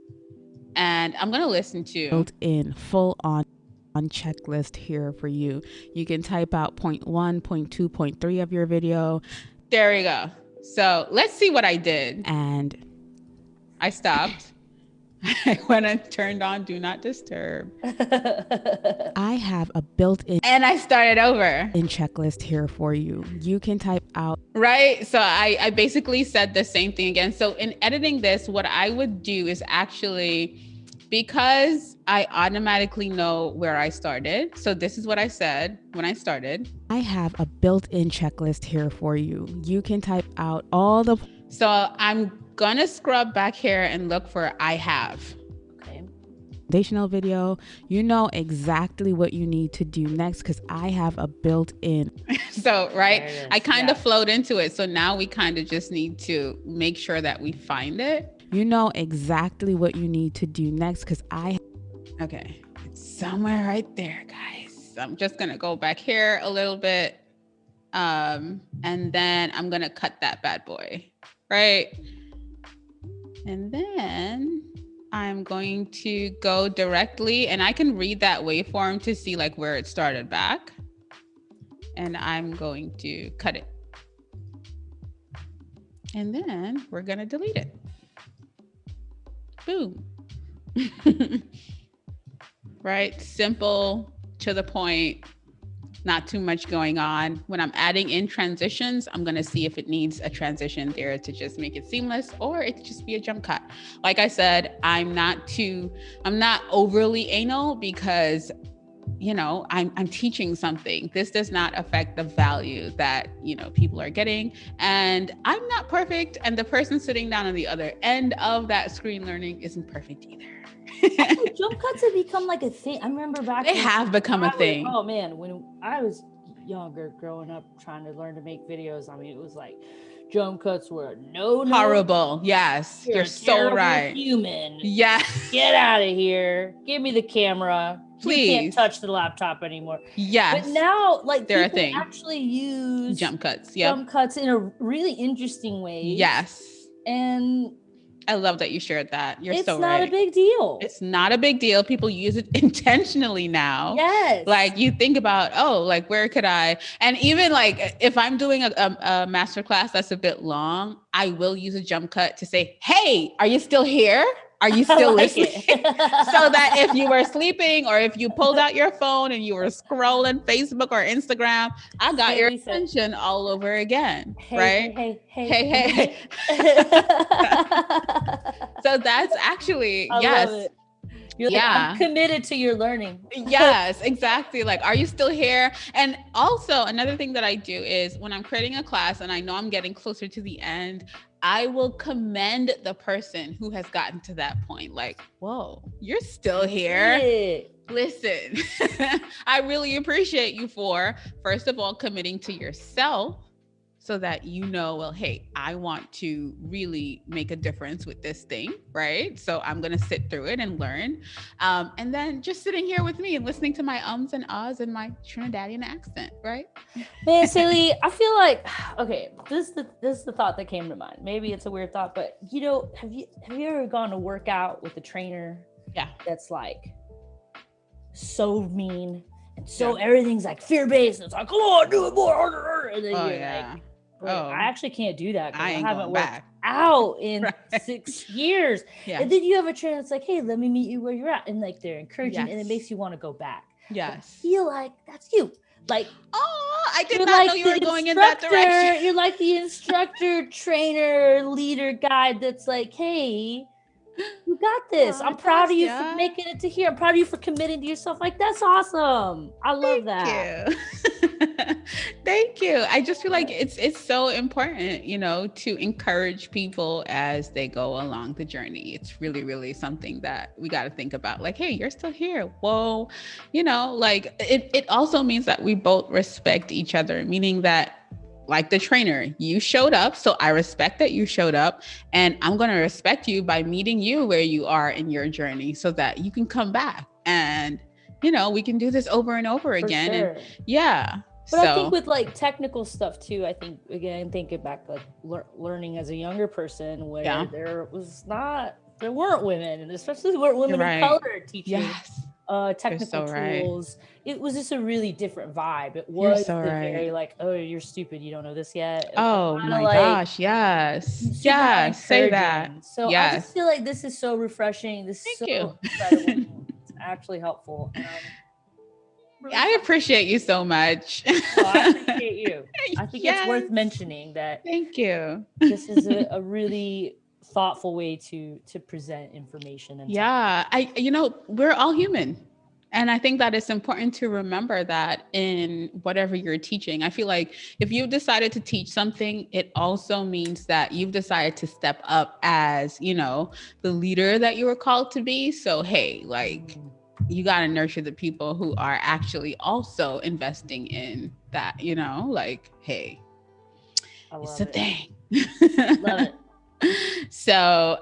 And I'm going to listen to built in full on checklist here for you. You can type out point 1, point 2, point 3 of your video. There we go. So let's see what I did. And I stopped. I went and turned on Do Not Disturb. I have a built-in and I started over in checklist here for you. You can type out. Right. So I basically said the same thing again. So in editing this, what I would do is actually, because I automatically know where I started. So this is what I said when I started. I have a built-in checklist here for you. You can type out all the. So I'm gonna scrub back here and look for I have. Okay. Foundational video. You know exactly what you need to do next because I have a built-in. So, right. I kind of flowed into it. So now we kind of just need to make sure that we find it. You know exactly what you need to do next because okay, it's somewhere right there, guys. I'm just gonna go back here a little bit, and then I'm gonna cut that bad boy, right? And then I'm going to go directly, and I can read that waveform to see like where it started back, and I'm going to cut it, and then we're gonna delete it. Boom. Right? Simple, to the point, not too much going on. When I'm adding in transitions, I'm going to see if it needs a transition there to just make it seamless, or it could just be a jump cut. Like I said, I'm not overly anal because you know, I'm teaching something. This does not affect the value that, you know, people are getting. And I'm not perfect. And the person sitting down on the other end of that screen learning isn't perfect either. Jump cuts have become like a thing. I remember back. They have become a thing. Oh man, when I was younger, growing up, trying to learn to make videos, I mean, it was like jump cuts were horrible. Yes, you're so right. Human. Yes. Get out of here. Give me the camera. Please. You can't touch the laptop anymore. Yes. But now, like, they're people a thing. actually use jump cuts. Jump cuts in a really interesting way. Yes. And I love that you shared that. You're so right. It's not a big deal. It's not a big deal. People use it intentionally now. Yes. Like you think about, oh, like where could I? And even like if I'm doing a masterclass that's a bit long, I will use a jump cut to say, hey, are you still here? Are you still listening? So that if you were sleeping or if you pulled out your phone and you were scrolling Facebook or Instagram, I got your attention all over again, right? Hey. So that's actually, yes. You're like, I'm committed to your learning. Yes, exactly. Like, are you still here? And also another thing that I do is when I'm creating a class and I know I'm getting closer to the end, I will commend the person who has gotten to that point. Like, whoa, you're still here. Listen, I really appreciate you for, first of all, committing to yourself so that you know, well, hey, I want to really make a difference with this thing, right? So I'm going to sit through it and learn. And then just sitting here with me and listening to my ums and ahs and my Trinidadian accent, right? Man, XayLi, I feel like, okay, this is the thought that came to mind. Maybe it's a weird thought, but you know, have you ever gone to work out with a trainer? Yeah. That's like so mean and so everything's like fear-based. It's like, come on, do it more. And then you're like, I actually can't do that because I haven't worked out in 6 years. Yeah. And then you have a trainer that's like, hey, let me meet you where you're at. And like they're encouraging and it makes you want to go back. Yes. I feel like that's you. Like, oh, I did not know you were going in that direction. You're like the instructor, trainer, leader guide that's like, hey, you got this. I'm proud of you for making it to here. I'm proud of you for committing to yourself. Like, that's awesome. I love that. Thank you. I just feel like it's so important, you know, to encourage people as they go along the journey. It's really, really something that we got to think about. Like, hey, you're still here. Whoa. You know, like it also means that we both respect each other, meaning that like the trainer, you showed up. So I respect that you showed up and I'm going to respect you by meeting you where you are in your journey so that you can come back and, you know, we can do this over and over again. Sure. And yeah. But I think with like technical stuff too, I think, again, thinking back, like learning as a younger person where there weren't women, and especially there weren't women of color teaching technical tools. It was just a really different vibe. It was very like, oh, you're stupid. You don't know this yet. Oh my gosh. Yes. Yes. Say that. So I just feel like this is so refreshing. This is so incredible. It's actually helpful. I appreciate you so much. I appreciate you. I think it's worth mentioning that. Thank you. This is a really thoughtful way to present information. And you know, we're all human. And I think that it's important to remember that in whatever you're teaching. I feel like if you've decided to teach something, it also means that you've decided to step up as, you know, the leader that you were called to be. So, hey, like, you got to nurture the people who are actually also investing in that, you know, like, hey, it's a thing. Love it. So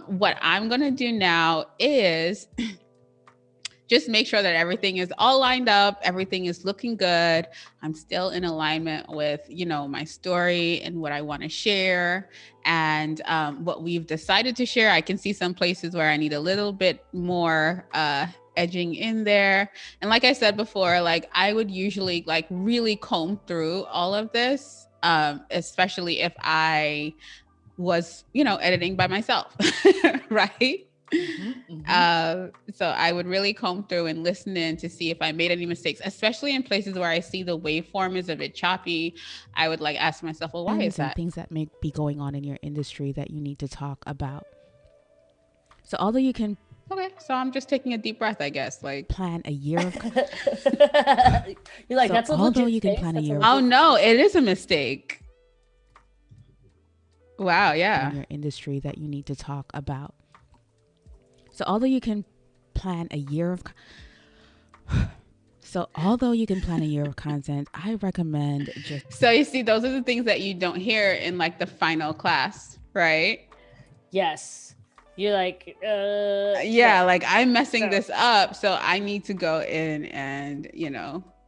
what I'm going to do now is just make sure that everything is all lined up. Everything is looking good. I'm still in alignment with, you know, my story and what I want to share and what we've decided to share. I can see some places where I need a little bit more edging in there. And like I said before, like I would usually like really comb through all of this, especially if I was, you know, editing by myself, right? So I would really comb through and listen in to see if I made any mistakes, especially in places where I see the waveform is a bit choppy. I would like ask myself, well, why is that? Things that may be going on in your industry that you need to talk about. So although you can Okay. So I'm just taking a deep breath, I guess. Like, Plan a year of You're like, So that's a although legit you can space. plan a That's year oh legit no, it is a mistake. Wow. in Yeah. your industry that you need to talk about. So although you can plan a year of content, I recommend just So you see, those are the things that you don't hear in like the final class, right? Yes. You're like, Yeah, no. like I'm messing So- this up, so I need to go in and,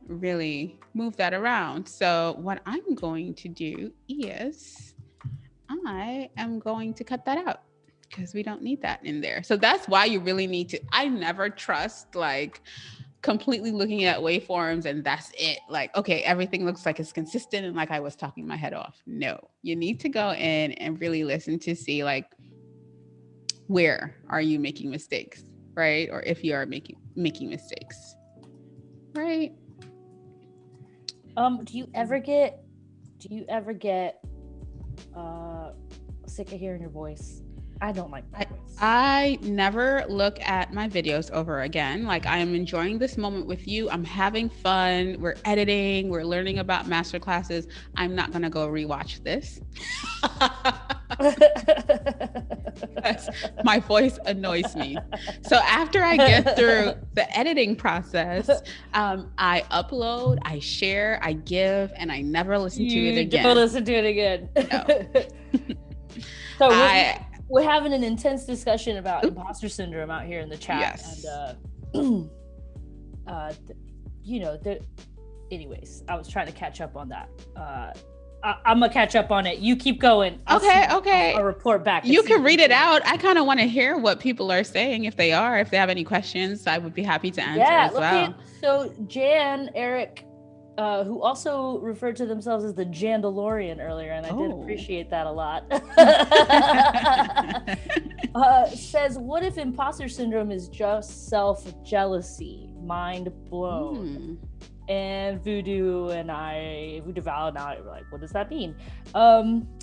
really move that around. So what I'm going to do is I am going to cut that out because we don't need that in there. So that's why you really need to, I never trust like completely looking at waveforms and that's it. Like, okay, everything looks like it's consistent and like I was talking my head off. No, you need to go in and really listen to see like, where are you making mistakes, right? Or if you are making mistakes, right? Do you ever get sick of hearing your voice? I don't like my voice. I never look at my videos over again. Like I am enjoying this moment with you. I'm having fun. We're editing. We're learning about masterclasses. I'm not going to go rewatch this. My voice annoys me. So after I get through the editing process, I upload, I share, I give, and I never listen to it again. Don't listen to it again. No. So we're having an intense discussion about imposter syndrome out here in the chat. Yes. And anyways, I was trying to catch up on that. I'm gonna catch up on it. You keep going. Okay. I'll report back. You can read it out. I kind of want to hear what people are saying. If they have any questions, I would be happy to answer as well. So Eric, who also referred to themselves as the Jandalorian earlier, and I did appreciate that a lot, says, what if imposter syndrome is just self-jealousy? Mind blown. And Voodoo Val and I were like, what does that mean?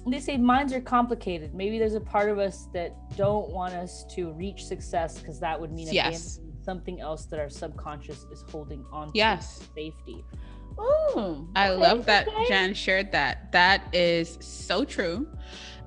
They say minds are complicated. Maybe there's a part of us that don't want us to reach success because that would mean abandoning something else that our subconscious is holding on to for safety. I love that Jan shared that. That is so true.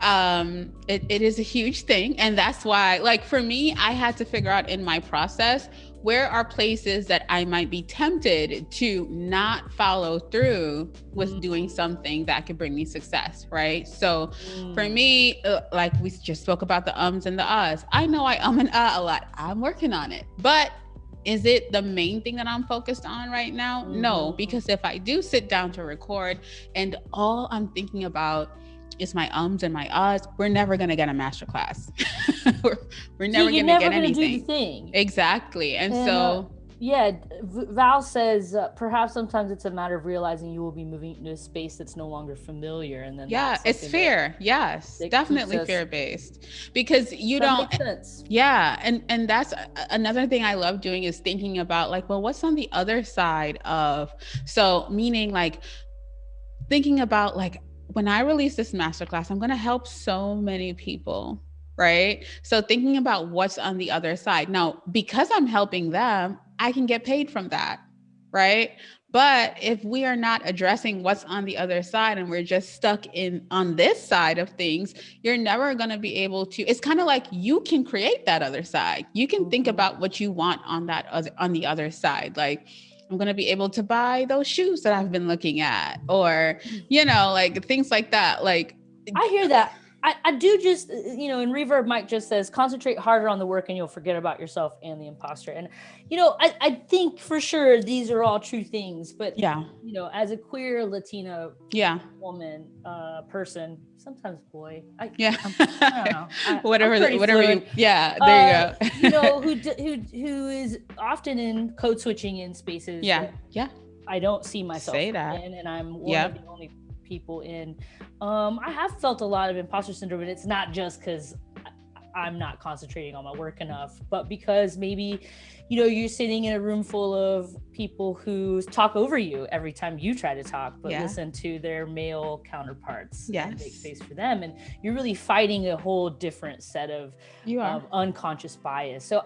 It is a huge thing. And that's why, like for me, I had to figure out in my process, where are places that I might be tempted to not follow through with doing something that could bring me success, right? So for me, like we just spoke about the ums and the ahs. I know I and ah a lot. I'm working on it. But is it the main thing that I'm focused on right now? No, because if I do sit down to record and all I'm thinking about is my ums and my ahs, we're never going to get a masterclass. we're never going to get anything. Do the thing. Exactly. And so Val says perhaps sometimes it's a matter of realizing you will be moving into a space that's no longer familiar, and then it's fair. Yes, definitely fear-based, because you don't. Makes sense. Yeah, and that's another thing I love doing is thinking about like, well, what's on the other side of, so meaning like thinking about like, when I release this masterclass, I'm going to help so many people, right? So thinking about what's on the other side. Now, because I'm helping them, I can get paid from that, right? But if we are not addressing what's on the other side and we're just stuck on this side of things, you're never going to be able to, it's kind of like you can create that other side. You can think about what you want on the other side. Like, I'm going to be able to buy those shoes that I've been looking at, or, like things like that. Like, I hear that. I do just, in Reverb, Mike just says, concentrate harder on the work and you'll forget about yourself and the imposter. And, I think for sure these are all true things, but, as a queer Latina woman, person, sometimes boy, I don't know. whatever you, there you go. Who is often in code switching in spaces. I don't see myself in, and I'm one of the only people in. I have felt a lot of imposter syndrome, and it's not just because I'm not concentrating on my work enough, but because maybe, you're sitting in a room full of people who talk over you every time you try to talk, but listen to their male counterparts and make space for them. And you're really fighting a whole different set of unconscious bias. So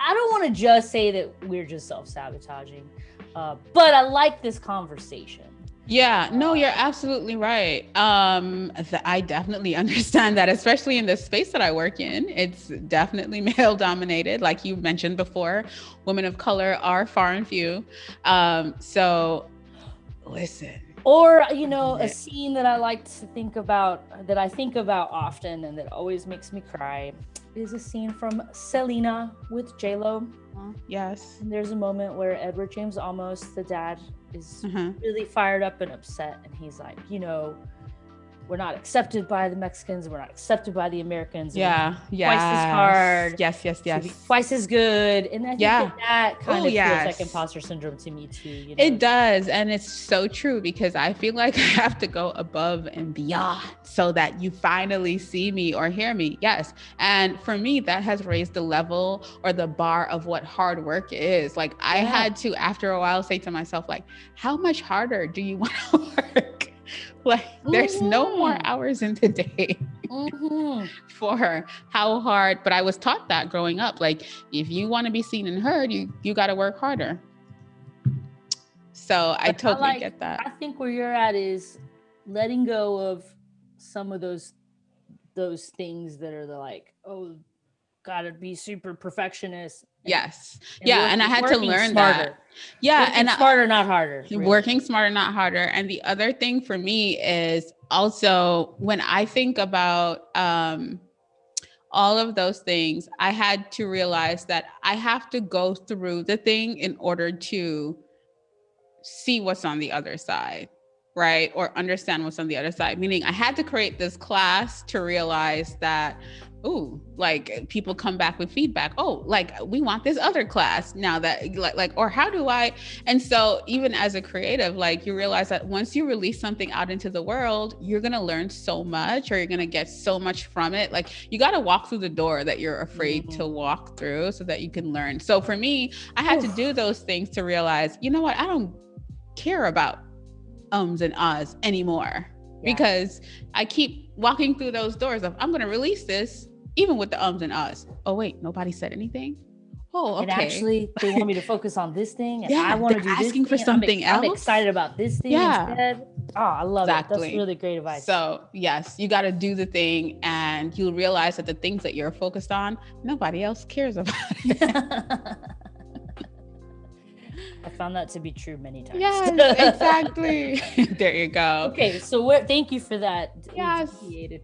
I don't want to just say that we're just self-sabotaging, but I like this conversation. Yeah, no, you're absolutely right. I definitely understand that, especially in the space that I work in. It's definitely male dominated. Like you mentioned before, women of color are far and few. So listen. Or, you know, a scene that I like to think about, that I think about often and that always makes me cry, is a scene from Selena with J-Lo. Yes. And there's a moment where Edward James Olmos, the dad, is really fired up and upset. And he's like, you know, we're not accepted by the Mexicans. We're not accepted by the Americans. Yeah. Yeah. Twice as hard. Yes. Twice as good. And I think that kind of feels like imposter syndrome to me too. You know? It does. And it's so true, because I feel like I have to go above and beyond so that you finally see me or hear me. Yes. And for me, that has raised the level or the bar of what hard work is. Like I had to, after a while, say to myself, like, how much harder do you want to work? Like there's no more hours in the day for how hard. But I was taught that growing up, like if you want to be seen and heard, you got to work harder. So I totally get that. I think where you're at is letting go of some of those things that are like, oh, gotta be super perfectionist. Yes. And I had to learn smarter. that. Yeah. Working smarter, not harder. Really. Working smarter, not harder. And the other thing for me is also when I think about all of those things, I had to realize that I have to go through the thing in order to see what's on the other side. Right? Or understand what's on the other side. Meaning I had to create this class to realize that, ooh, like people come back with feedback. Oh, like we want this other class now that like, or how do I? And so even as a creative, like you realize that once you release something out into the world, you're going to learn so much, or you're going to get so much from it. Like you got to walk through the door that you're afraid to walk through so that you can learn. So for me, I had to do those things to realize, you know what? I don't care about ums and ahs anymore, because I keep walking through those doors of I'm going to release this even with the ums and ahs. Oh wait, nobody said anything. Oh, okay. And actually they want me to focus on this thing, and I want to do this asking for something else. I'm excited about this thing instead. Oh, I love it. That's really great advice. So yes, you got to do the thing, and you'll realize that the things that you're focused on, nobody else cares about it. I found that to be true many times. Yes, exactly. There you go. Okay, so thank you for that. Yes.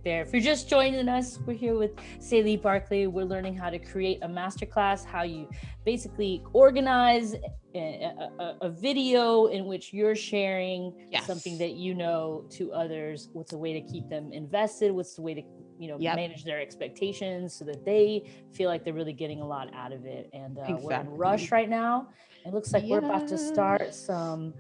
There. If you're just joining us, we're here with XayLi Barclay. We're learning how to create a masterclass, how you basically organize a video in which you're sharing something that you know to others. What's a way to keep them invested? What's the way to manage their expectations so that they feel like they're really getting a lot out of it. And we're in rush right now. It looks like we're about to start some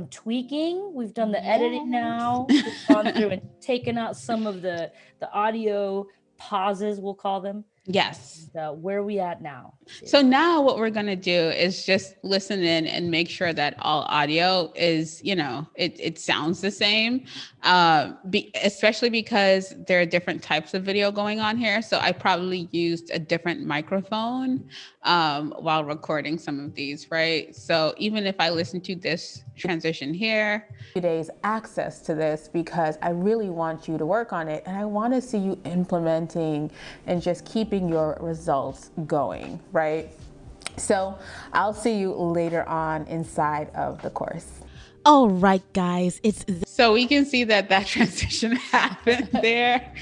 tweaking. We've done the editing now. We've gone through and taken out some of the audio pauses, we'll call them. Yes. Where are we at now? So now what we're going to do is just listen in and make sure that all audio is, it sounds the same, especially because there are different types of video going on here. So I probably used a different microphone while recording some of these, right? So even if I listen to this transition here. Today's access to this, because I really want you to work on it, and I want to see you implementing and just keeping your results going, right? So I'll see you later on inside of the course. All right, guys, so we can see that transition happened there.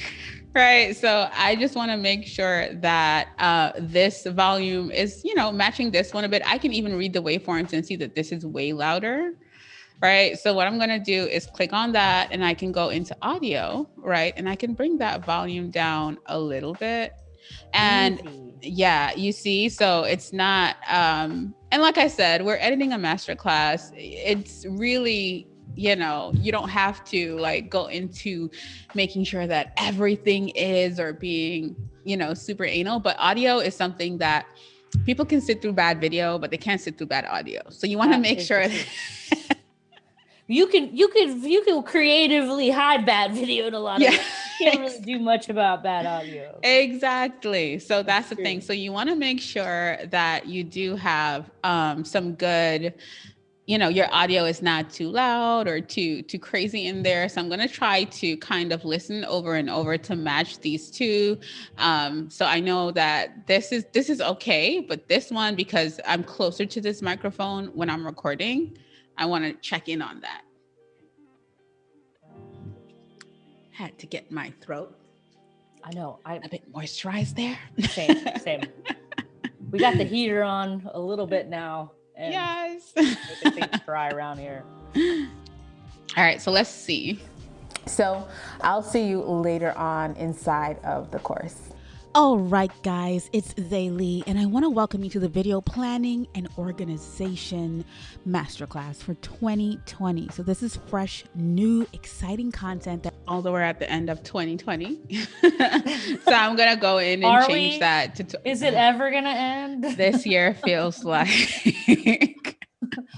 Right. So I just want to make sure that this volume is, matching this one a bit. I can even read the waveforms and see that this is way louder. Right. So what I'm going to do is click on that, and I can go into audio. Right. And I can bring that volume down a little bit. And you see, so it's not, and like I said, we're editing a masterclass. It's really, you don't have to go into making sure that everything is or being, super anal, but audio is something that people can sit through bad video, but they can't sit through bad audio. So you want to make sure you can creatively hide bad video in a lot of Can't really do much about bad audio. Exactly. So that's the true. thing. So you want to make sure that you do have some good, your audio is not too loud or too crazy in there. So I'm going to try to kind of listen over and over to match these two. So I know that this is okay, but this one, because I'm closer to this microphone when I'm recording, I want to check in on that. Had to get my throat. I know. A bit moisturized there. Same. We got the heater on a little bit now. And yes. Everything's dry around here. All right, so let's see. So I'll see you later on inside of the course. All right, guys, it's XayLi, and I want to welcome you to the Video Planning and Organization Masterclass for 2020. So this is fresh, new, exciting content that although we're at the end of 2020. So I'm going to go in and change that. Is it ever going to end? This year feels like...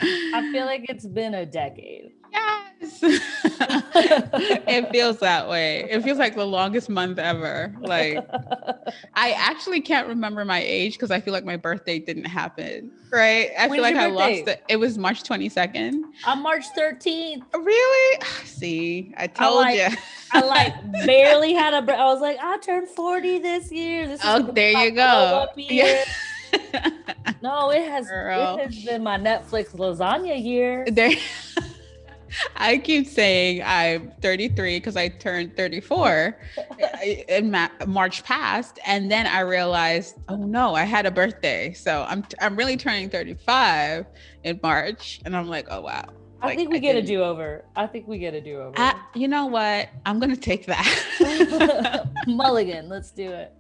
I feel like it's been a decade. Yes. It feels that way. It feels like the longest month ever. Like, I actually can't remember my age because I feel like my birthday didn't happen. Right? I feel like I lost it. It was March 22nd. I'm March 13th. Really? See, I told you. I barely had I was like, I turned 40 this year. This is there you go. Yeah. No, it has been my Netflix lasagna year. I keep saying I'm 33 because I turned 34 in March past, and then I realized, oh no, I had a birthday, so I'm really turning 35 in March, and I'm like, oh wow. I think we get a do-over. You know what? I'm gonna take that. Mulligan, let's do it.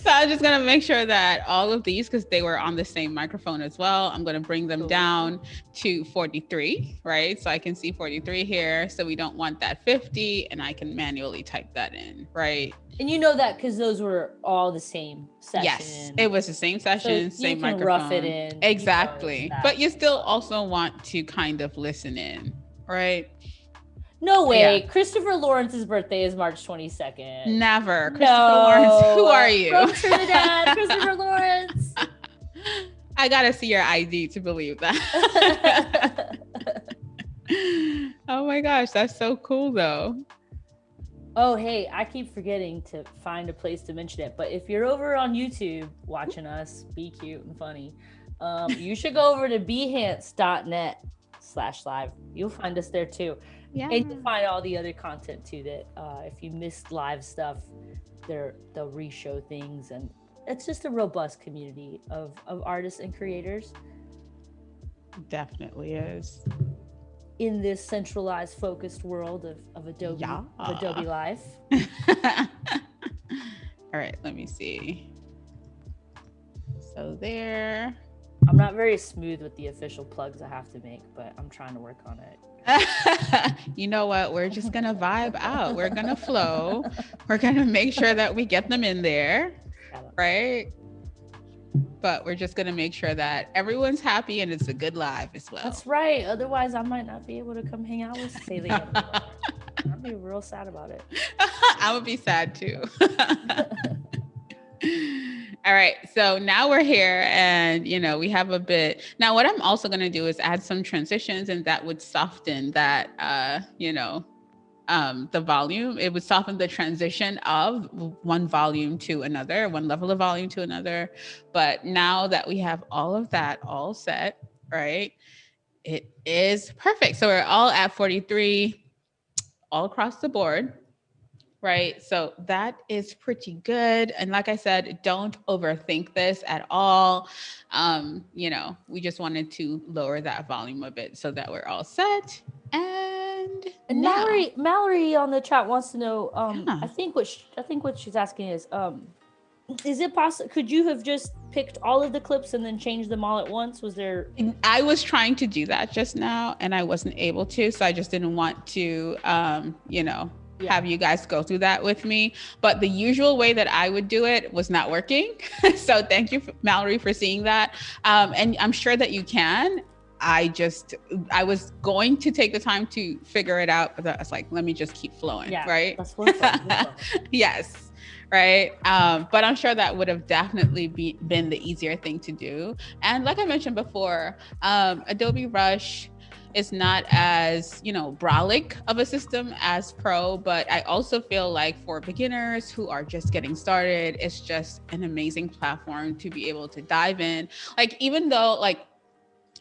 So I'm just going to make sure that all of these, because they were on the same microphone as well, I'm going to bring them down to 43, right? So I can see 43 here. So we don't want that 50, and I can manually type that in, right? And you know that because those were all the same session. Yes, it was the same session, so same microphone. Rough it in. Exactly. But you still also want to kind of listen in, right? No way. Yeah. Christopher Lawrence's birthday is March 22nd. Never. Christopher Lawrence, who are you? From Trinidad, Christopher Lawrence. I got to see your ID to believe that. Oh my gosh, that's so cool though. Oh, hey, I keep forgetting to find a place to mention it. But if you're over on YouTube watching us, be cute and funny, you should go over to behance.net/live. You'll find us there too. Yeah. And you'll find all the other content too that if you missed live stuff, they'll re-show things. And it's just a robust community of artists and creators. Definitely is. In this centralized, focused world of Adobe, Adobe Life. All right, let me see. So there. I'm not very smooth with the official plugs I have to make, but I'm trying to work on it. You know what? We're just going to vibe out. We're going to flow. We're going to make sure that we get them in there, right? But we're just going to make sure that everyone's happy and it's a good live as well. That's right. Otherwise, I might not be able to come hang out with XayLi. I'd be real sad about it. I would be sad too. All right. So now we're here and, we have a bit. Now, what I'm also going to do is add some transitions, and that would soften that, the volume. It would soften the transition of one volume to another, one level of volume to another. But now that we have all of that all set, right, it is perfect. So we're all at 43 all across the board. Right. So that is pretty good. And like I said, don't overthink this at all. We just wanted to lower that volume a bit so that we're all set. And Mallory on the chat wants to know, I think what she's asking is it possible, could you have just picked all of the clips and then changed them all at once? I was trying to do that just now and I wasn't able to, so I just didn't want to, have you guys go through that with me. But the usual way that I would do it was not working. So thank you, Mallory, for seeing that. And I'm sure that you can. I was going to take the time to figure it out, but I was like, let me just keep flowing. Yeah, right. that's workflow. Yes. Right. But I'm sure that would have definitely been the easier thing to do. And like I mentioned before, Adobe Rush is not as, brolic of a system as Pro, but I also feel like for beginners who are just getting started, it's just an amazing platform to be able to dive in. Like, even though like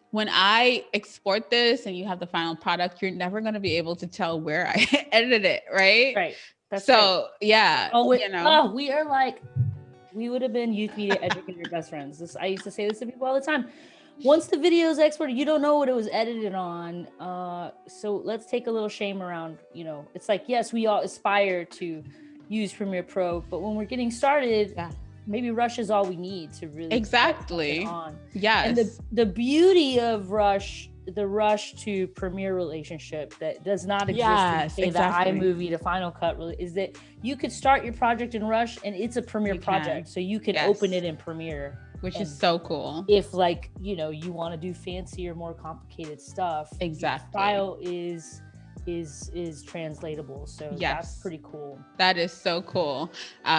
when I export this and you have the final product, you're never going to be able to tell where I edited it. Right. Right. That's so right. yeah, we are like, we would have been youth media educator best friends. I used to say this to people all the time. Once the video is exported, you don't know what it was edited on. So let's take a little shame around, it's like, yes, we all aspire to use Premiere Pro, but when we're getting started, maybe Rush is all we need to really exactly on. Yes. And the beauty of Rush, the Rush to Premiere relationship that does not exist in the iMovie to Final Cut, is that you could start your project in Rush and it's a Premiere project. So you can open it in Premiere. Which is so cool. If like, you want to do fancier, more complicated stuff. Exactly. File is translatable. So that's pretty cool. That is so cool.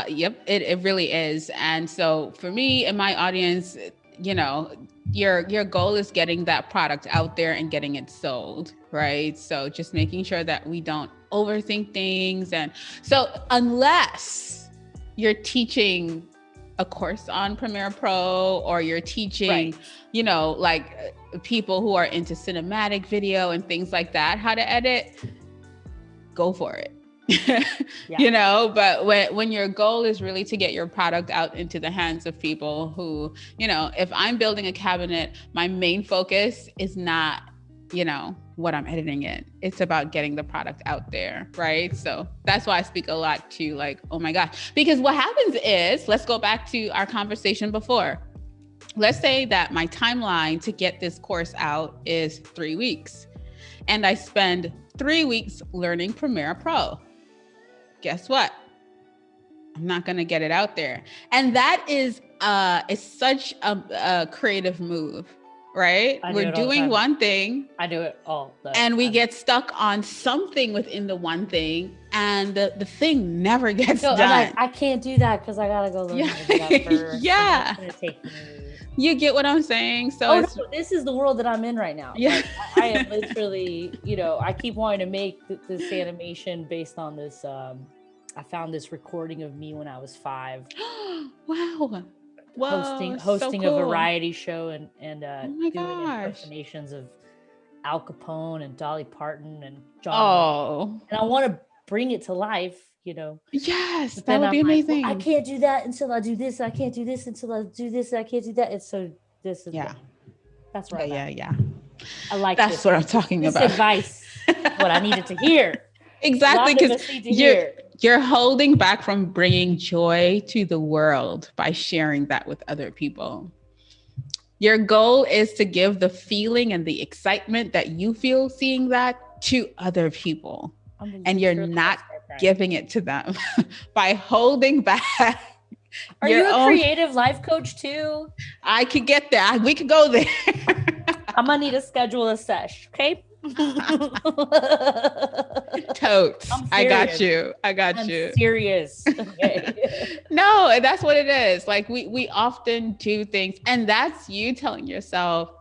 Yep, it really is. And so for me and my audience, your goal is getting that product out there and getting it sold, right? So just making sure that we don't overthink things. And so unless you're teaching a course on Premiere Pro, or you're teaching, like people who are into cinematic video and things like that, how to edit, go for it. But when your goal is really to get your product out into the hands of people who, if I'm building a cabinet, my main focus is not, what I'm editing in. It's about getting the product out there, right? So that's why I speak a lot to like, oh my gosh, because what happens is, let's go back to our conversation before. Let's say that my timeline to get this course out is 3 weeks, and I spend 3 weeks learning Premiere Pro. Guess what? I'm not going to get it out there. And that is such a creative move. Right? We're doing one thing. I do it all the time. And we get stuck on something within the one thing, and the thing never gets done. Like, I can't do that because I gotta go learn that first. Yeah. You get what I'm saying? So this is the world that I'm in right now. Yeah. Like, I am literally, I keep wanting to make this animation based on this. I found this recording of me when I was 5. Wow. Whoa, hosting a variety show and doing impersonations of Al Capone and Dolly Parton and John. And I want to bring it to life, Yes, that would be amazing. I can't do that until I do this. I can't do this until I do this. I can't do that. And so this is that's right. Yeah. I like that's what I'm talking about. This advice, what I needed to hear. Exactly, because you're holding back from bringing joy to the world by sharing that with other people. Your goal is to give the feeling and the excitement that you feel seeing that to other people. And you're not giving it to them by holding back. Are you a creative life coach too? I could get there. We could go there. I'm going to need to schedule a sesh, okay? Totes. I got you. I'm serious. Okay. No, that's what it is. Like we often do things, and that's you telling yourself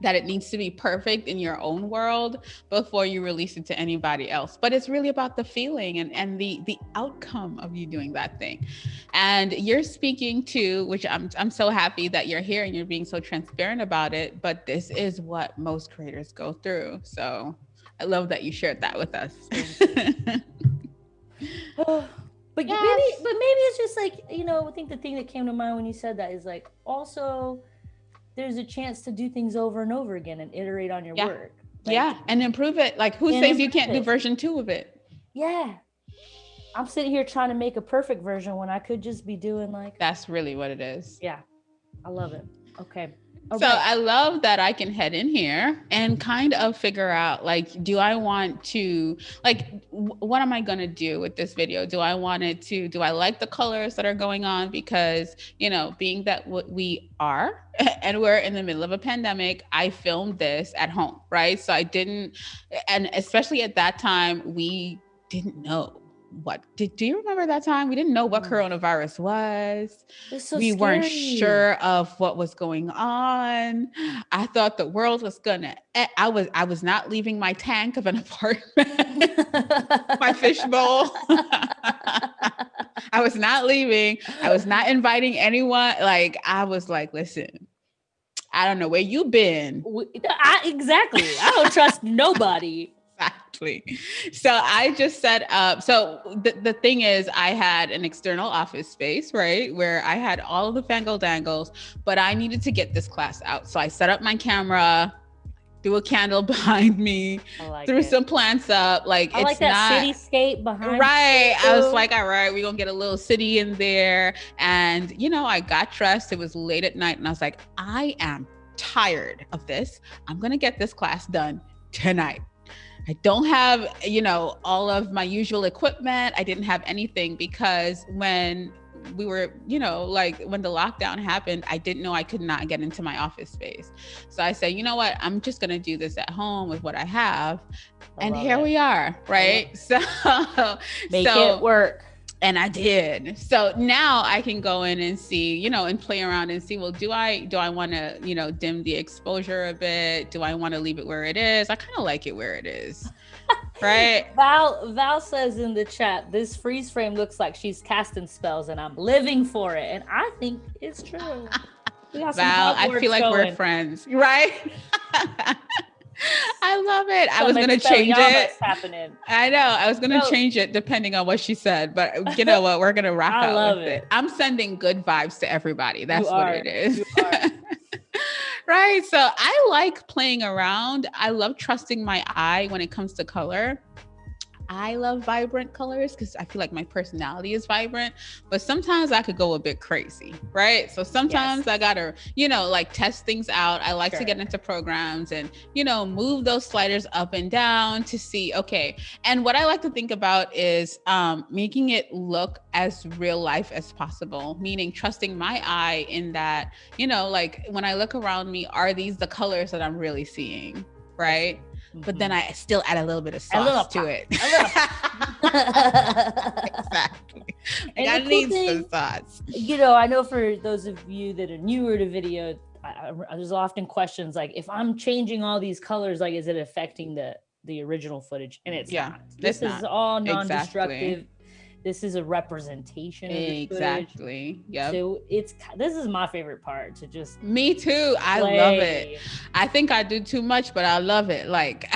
that it needs to be perfect in your own world before you release it to anybody else. But it's really about the feeling and the outcome of you doing that thing. And you're speaking to, which I'm so happy that you're here and you're being so transparent about it, but this is what most creators go through. So I love that you shared that with us. But yes. maybe it's just like, I think the thing that came to mind when you said that is like, also there's a chance to do things over and over again and iterate on your work. Like, and improve it. Like, who says you can't do version 2 of it? Yeah. I'm sitting here trying to make a perfect version when I could just be doing like... That's really what it is. Yeah. I love it. Okay. So I love that I can head in here and kind of figure out, like, do I want to, like, what am I going to do with this video? Do I like the colors that are going on? Because, you know, being that what we are and we're in the middle of a pandemic, I filmed this at home, right? So I didn't, and especially at that time, we didn't know. Do you remember that time? We didn't know what coronavirus was. So we scary. Weren't sure of what was going on. I thought the world was gonna. I was not leaving my tank of an apartment, my fishbowl. I was not leaving. I was not inviting anyone. Like, I was like, listen, I don't know where you've been. Exactly. I don't trust nobody. Exactly. So I just set up. So the thing is, I had an external office space, right, where I had all of the fangle dangles, but I needed to get this class out. So I set up my camera, threw a candle behind me, threw some plants up. Like, I like that cityscape behind. Right. I was like, all right, we're gonna get a little city in there. And, you know, I got dressed. It was late at night, and I was like, I am tired of this. I'm gonna get this class done tonight. I don't have, you know, all of my usual equipment. I didn't have anything because when we were, you know, like when the lockdown happened, I didn't know I could not get into my office space. So I said, you know what, I'm just going to do this at home with what I have. And here we are, right? So make it work. And I did. So now I can go in and see, you know, and play around and see, well, do I want to, you know, dim the exposure a bit? Do I want to leave it where it is? I kind of like it where it is. Right. Val says in the chat, this freeze frame looks like she's casting spells and I'm living for it. And I think it's true. Val, I feel like we're friends, right? I love it. I was going to change it. Happening. I know. I was going to change it depending on what she said, but you know what? We're going to rock out with it. I'm sending good vibes to everybody. That's what it is. Right. So I like playing around. I love trusting my eye when it comes to color. I love vibrant colors because I feel like my personality is vibrant, but sometimes I could go a bit crazy, right? So sometimes I gotta, you know, like test things out. I like to get into programs and, you know, move those sliders up and down to see, okay. And what I like to think about is making it look as real life as possible, meaning trusting my eye in that, you know, like when I look around me, are these the colors that I'm really seeing, right? But then I still add a little bit of sauce to it. Exactly. And I need some sauce. You know, I know for those of you that are newer to video, there's often questions like, if I'm changing all these colors, like, is it affecting the original footage? And it's not. This is all non-destructive. Exactly. This is a representation of the footage. Yep. So this is my favorite part, to just me too. I love it. I think I do too much, but I love it. Like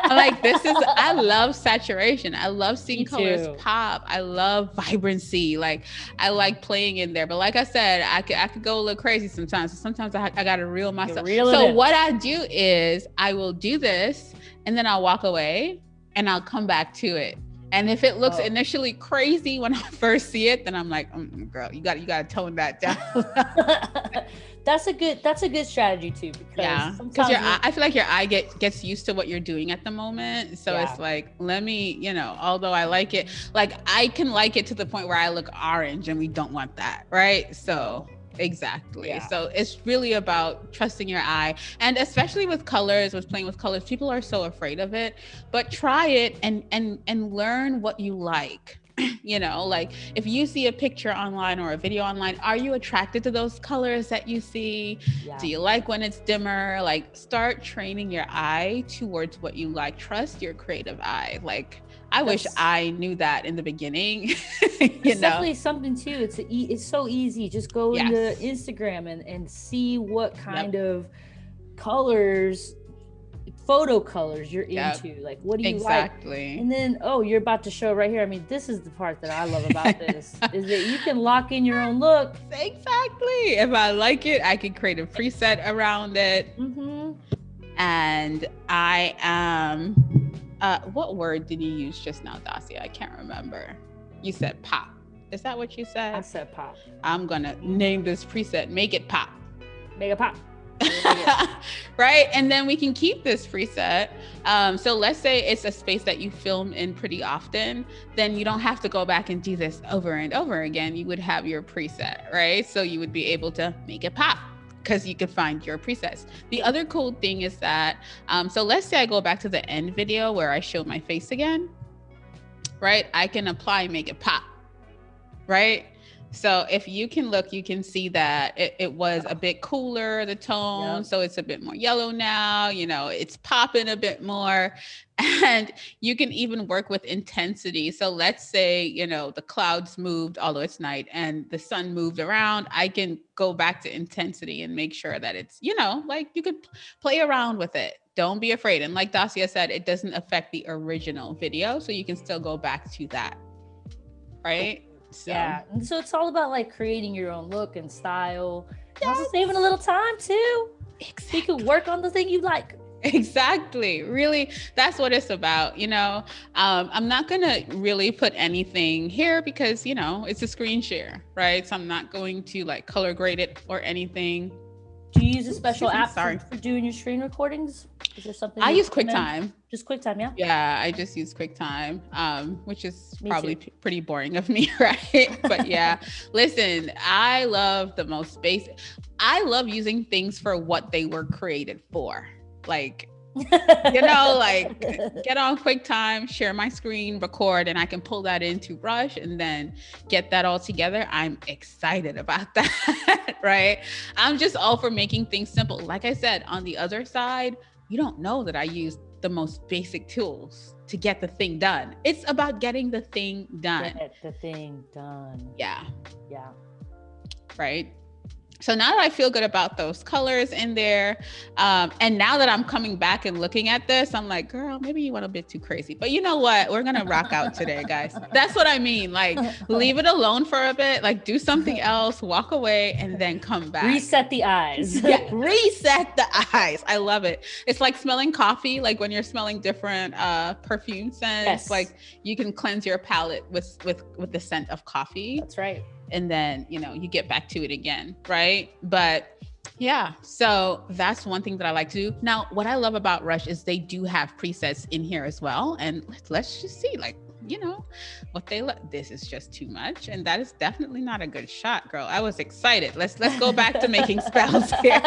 I love saturation. I love seeing colors pop. I love vibrancy. Like, I like playing in there. But like I said, I could go a little crazy sometimes. So sometimes I got to reel myself. So what I do is I will do this and then I'll walk away and I'll come back to it. And if it looks initially crazy when I first see it, then I'm like, girl, you got to tone that down. That's a good strategy too, because I feel like your eye gets used to what you're doing at the moment. So it's like, let me, you know, although I like it, like I can like it to the point where I look orange and we don't want that, right? So exactly. Yeah. So it's really about trusting your eye, and especially with colors, with playing with colors, people are so afraid of it, but try it and learn what you like. You know, like if you see a picture online or a video online, are you attracted to those colors that you see? Yeah. Do you like when it's dimmer? Like, start training your eye towards what you like. Trust your creative eye. Like, I wish I knew that in the beginning. It's definitely something too. It's so easy. Just go into Instagram and see what kind of colors, photo colors you're into. Like, what do you like? And then, you're about to show right here. I mean, this is the part that I love about this, is that you can lock in your own look. Exactly. If I like it, I can create a preset around it. Mm-hmm. And I am... what word did you use just now, Dacia? I can't remember. You said pop. Is that what you said? I said pop. I'm going to name this preset, Make It Pop. Make it pop. Right? And then we can keep this preset. So let's say it's a space that you film in pretty often, then you don't have to go back and do this over and over again. You would have your preset, right? So you would be able to make it pop because you could find your presets. The other cool thing is that, so let's say I go back to the end video where I show my face again, right? I can apply make it pop, right? So if you can look, you can see that it was a bit cooler, the tone. Yep. So it's a bit more yellow now, you know, it's popping a bit more. And you can even work with intensity. So let's say, you know, the clouds moved, although it's night, and the sun moved around. I can go back to intensity and make sure that it's, you know, like you could play around with it. Don't be afraid. And like Dacia said, it doesn't affect the original video. So you can still go back to that, right? So. Yeah, and so it's all about like creating your own look and style. Yes. Also saving a little time too. Exactly. So you can work on the thing you like. Exactly. Really, that's what it's about. You know, I'm not going to really put anything here because, you know, it's a screen share, right? So I'm not going to like color grade it or anything. Do you use a special app for doing your screen recordings? Is there something? I use QuickTime. Just QuickTime, yeah? Yeah, I just use QuickTime, which is probably pretty boring of me, right? But yeah, listen, I love the most basic. I love using things for what they were created for. Like, you know, like get on QuickTime, share my screen, record, and I can pull that into Rush and then get that all together. I'm excited about that, right? I'm just all for making things simple. Like I said, on the other side, you don't know that I use the most basic tools to get the thing done. It's about getting the thing done. Get the thing done. Yeah. Yeah. Right. So now that I feel good about those colors in there, and now that I'm coming back and looking at this, I'm like, girl, maybe you went a bit too crazy. But you know what? We're going to rock out today, guys. That's what I mean. Like, leave it alone for a bit, like do something else, walk away, and then come back. Reset the eyes. Yeah, reset the eyes. I love it. It's like smelling coffee, like when you're smelling different perfume scents, yes. Like you can cleanse your palate with the scent of coffee. That's right. And then, you know, you get back to it again, right? But yeah, so that's one thing that I like to do. Now, what I love about Rush is they do have presets in here as well. And let's just see, like, you know, what they look. This is just too much. And that is definitely not a good shot, girl. I was excited. Let's go back to making spells here.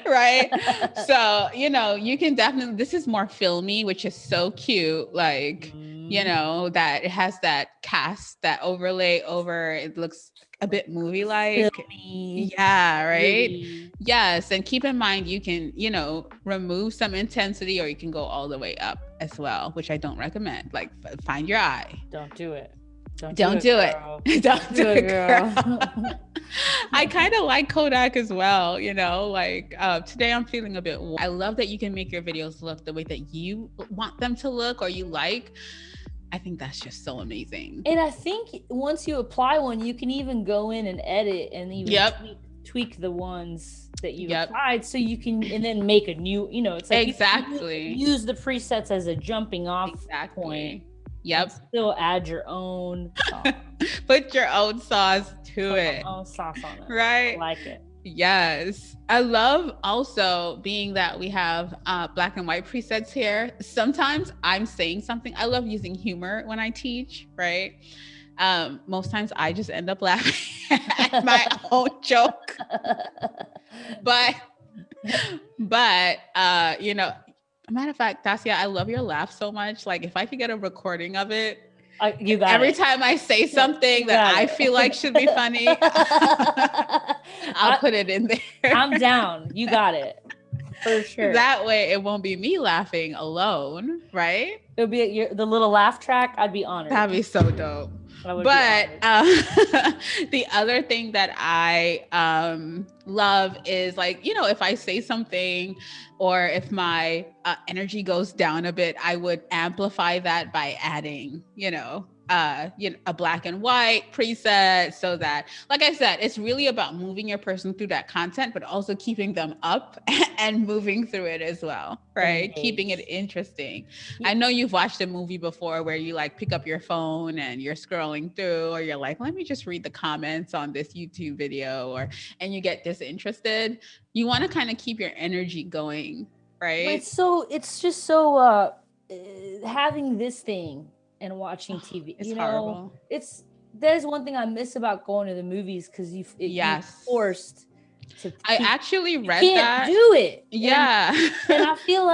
Right? So, you know, you can definitely, this is more filmy, which is so cute. Like, you know, that it has that cast, that overlay over, it looks a bit movie-like. Filmy. Yeah, right? Filmy. Yes, and keep in mind, you can, you know, remove some intensity or you can go all the way up as well, which I don't recommend. Like, find your eye. Don't do it. Don't do it. Don't do it, girl. I kind of like Kodak as well, you know, like today I'm feeling a bit warm. I love that you can make your videos look the way that you want them to look or you like. I think that's just so amazing. And I think once you apply one, you can even go in and edit and even tweak the ones that you applied so you can, and then make a new, you know, it's like exactly use the presets as a jumping off point. Yep. Still add your own sauce. Put your own sauce to it. Your own sauce on it. Right. I like it. Yes. I love also being that we have black and white presets here. Sometimes I'm saying something. I love using humor when I teach, right? Most times I just end up laughing at my own joke. But you know, matter of fact, Dacia, I love your laugh so much. Like if I could get a recording of it, you got every it. time I say something that I feel like should be funny, I'll put it in there. I'm down. You got it. For sure. That way it won't be me laughing alone, right? It'll be the little laugh track. I'd be honored. That'd be so dope. But the other thing that I love is like, you know, if I say something or if my energy goes down a bit, I would amplify that by adding, you know, a black and white preset, so that, like I said, it's really about moving your person through that content, but also keeping them up and moving through it as well, right? Engaged. Keeping it interesting. I know you've watched a movie before where you like pick up your phone and you're scrolling through, or you're like, let me just read the comments on this YouTube video, and you get disinterested. You want to kind of keep your energy going, right? It's just so having this thing and watching TV. It's horrible. There's one thing I miss about going to the movies, because you're forced to. I actually read you that. Can't do it. Yeah. And I feel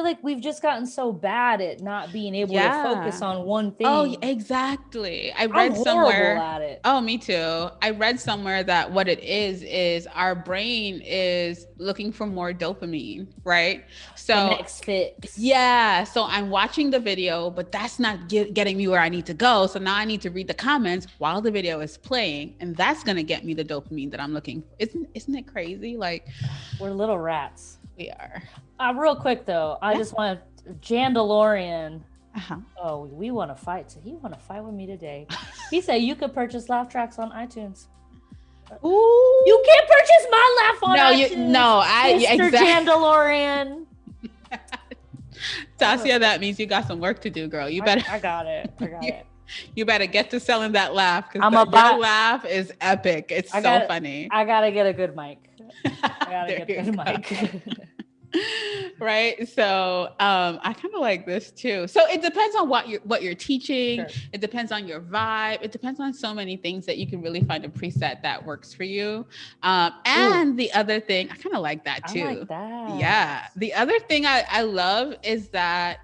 like we've just gotten so bad at not being able to focus on one thing. Oh, exactly. I read I'm somewhere. horrible at it. Oh, me too. I read somewhere that what it is our brain is looking for more dopamine, right? So the next fix. Yeah. So I'm watching the video, but that's not getting me where I need to go. So now I need to read the comments while the video is playing, and that's going to get me the dopamine that I'm looking for. Isn't it crazy? Like, we're little rats. We are. Real quick though, I just want Jandalorian. Uh-huh. Oh, we want to fight. So he want to fight with me today. He said you could purchase laugh tracks on iTunes. Ooh. You can't purchase my laugh on iTunes. Mr. Jandalorian. Tasia, that means you got some work to do, girl. You better. I got it. You better get to selling that laugh, because your laugh is epic. It's so funny. I gotta get a good mic. Mic. Right. So I kind of like this too. So it depends on what you're teaching. Sure. It depends on your vibe. It depends on so many things that you can really find a preset that works for you. And the other thing, I kind of like that too. I like that. Yeah. The other thing I love is that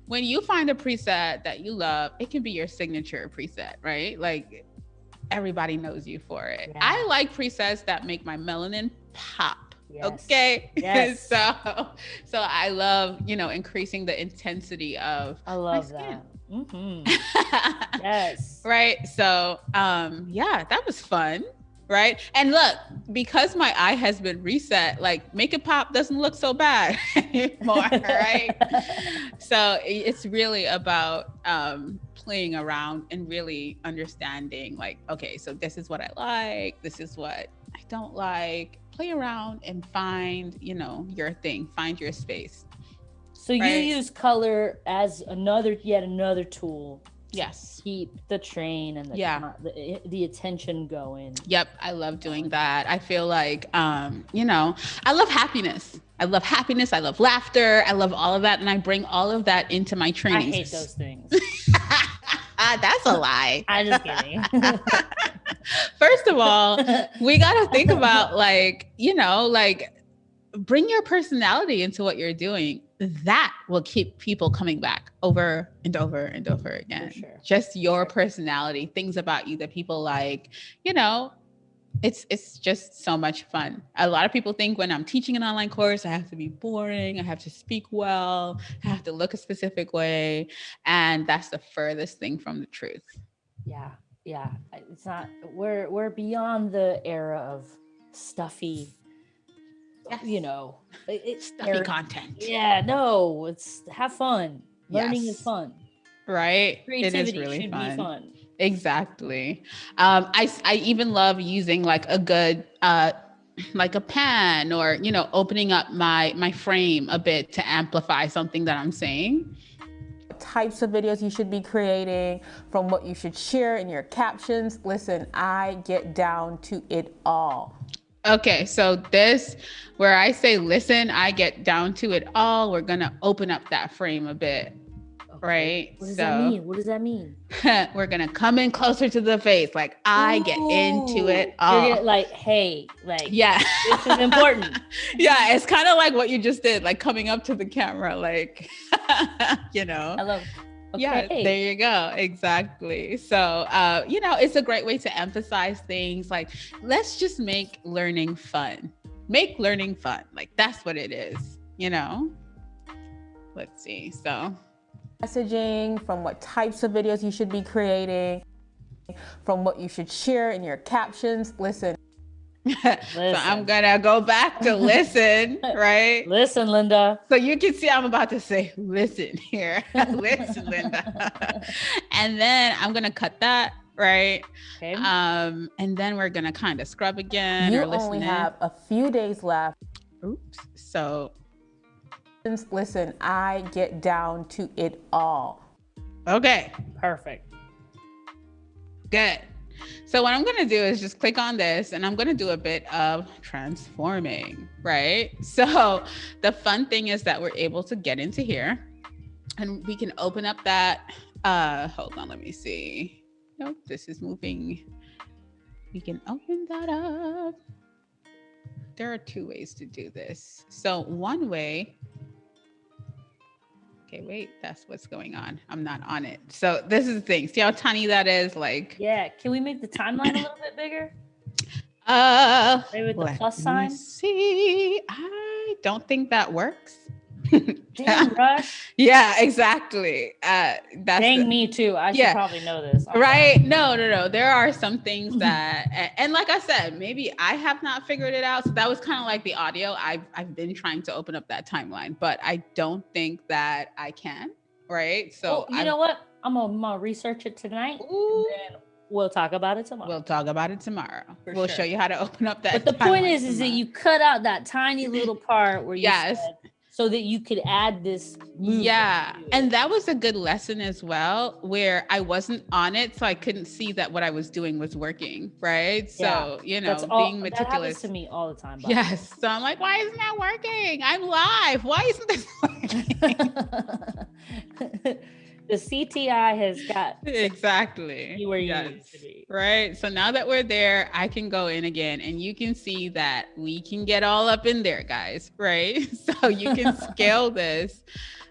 when you find a preset that you love, it can be your signature preset, right? Like, everybody knows you for it. Yeah. I like presets that make my melanin pop. Yes. Okay. Yes. So I love, increasing the intensity of my skin. That. Mm-hmm. Yes. Right. So, that was fun. Right. And look, because my eye has been reset, like, makeup pop doesn't look so bad anymore. Right. So it's really about playing around and really understanding, like, okay, so this is what I like. This is what I don't like. Play around and find, your thing, find your space. So you use color as yet another tool. Yes. Keep the train and the attention going. Yep. I love doing that. I feel like, I love happiness. I love laughter. I love all of that. And I bring all of that into my trainings. I hate those things. That's a lie. I'm just kidding. First of all, we got to think about, bring your personality into what you're doing. That will keep people coming back over and over and over again. For sure. Just your personality, things about you that people like, it's just so much fun. A lot of people think when I'm teaching an online course, I have to be boring. I have to speak well. I have to look a specific way. And that's the furthest thing from the truth. Yeah. It's not, we're beyond the era of stuffy, stuffy content. Yeah, no, it's have fun. Learning is fun. Right. Creativity it is really should be fun. Exactly. I even love using like a good, like a pen, or, opening up my frame a bit to amplify something that I'm saying. Types of videos you should be creating, from what you should share in your captions. Listen, I get down to it all. Okay, so this, where I say, listen, I get down to it all, we're going to open up that frame a bit, right? What does that mean? We're going to come in closer to the face. Like, I get into it all. You're like, hey, like, yeah, this is important. Yeah, it's kind of like what you just did, like coming up to the camera, like, I love Okay. Yeah, there you go. Exactly. So, it's a great way to emphasize things like, let's just make learning fun. Make learning fun. Like, that's what it is, Let's see. So, messaging, from what types of videos you should be creating, from what you should share in your captions. Listen, So I'm gonna go back to listen, right? Listen, Linda. So you can see I'm about to say, listen here. Listen, Linda. And then I'm gonna cut that, right? Okay. And then we're gonna kind of scrub again. You or listen only in. have a few days left. Oops. So Listen, I get down to it all. okay. Perfect. Good. So what I'm going to do is just click on this and I'm going to do a bit of transforming, right? So the fun thing is that we're able to get into here and we can open up that, hold on, let me see. Nope, this is moving. We can open that up. There are two ways to do this. So one way, okay, wait, that's what's going on. I'm not on it. So this is the thing. See how tiny that is? Like, Yeah. Can we make the timeline a little bit bigger? Maybe with the let plus me sign? see. I don't think that works. Damn, Rush. Yeah, exactly. That's Dang, me too. I should probably know this. Right? No. There are some things that, and like I said, maybe I have not figured it out. So that was kind of like the audio. I've been trying to open up that timeline, but I don't think that I can. Right? So well, you know what? I'm gonna research it tonight. Ooh. And then we'll talk about it tomorrow. We'll talk about it tomorrow. We'll sure. show you how to open up that. But the point is that you cut out that tiny little part where you said, so that you could add this. Yeah. And that was a good lesson as well, where I wasn't on it. So I couldn't see that what I was doing was working. Right. So, you know, being meticulous. That happens to me all the time. Yes. So I'm like, why isn't that working? I'm live. Why isn't this working? The CTI has got exactly where you need to be. Right. So now that we're there, I can go in again and you can see that we can get all up in there, guys. Right. So you can scale this.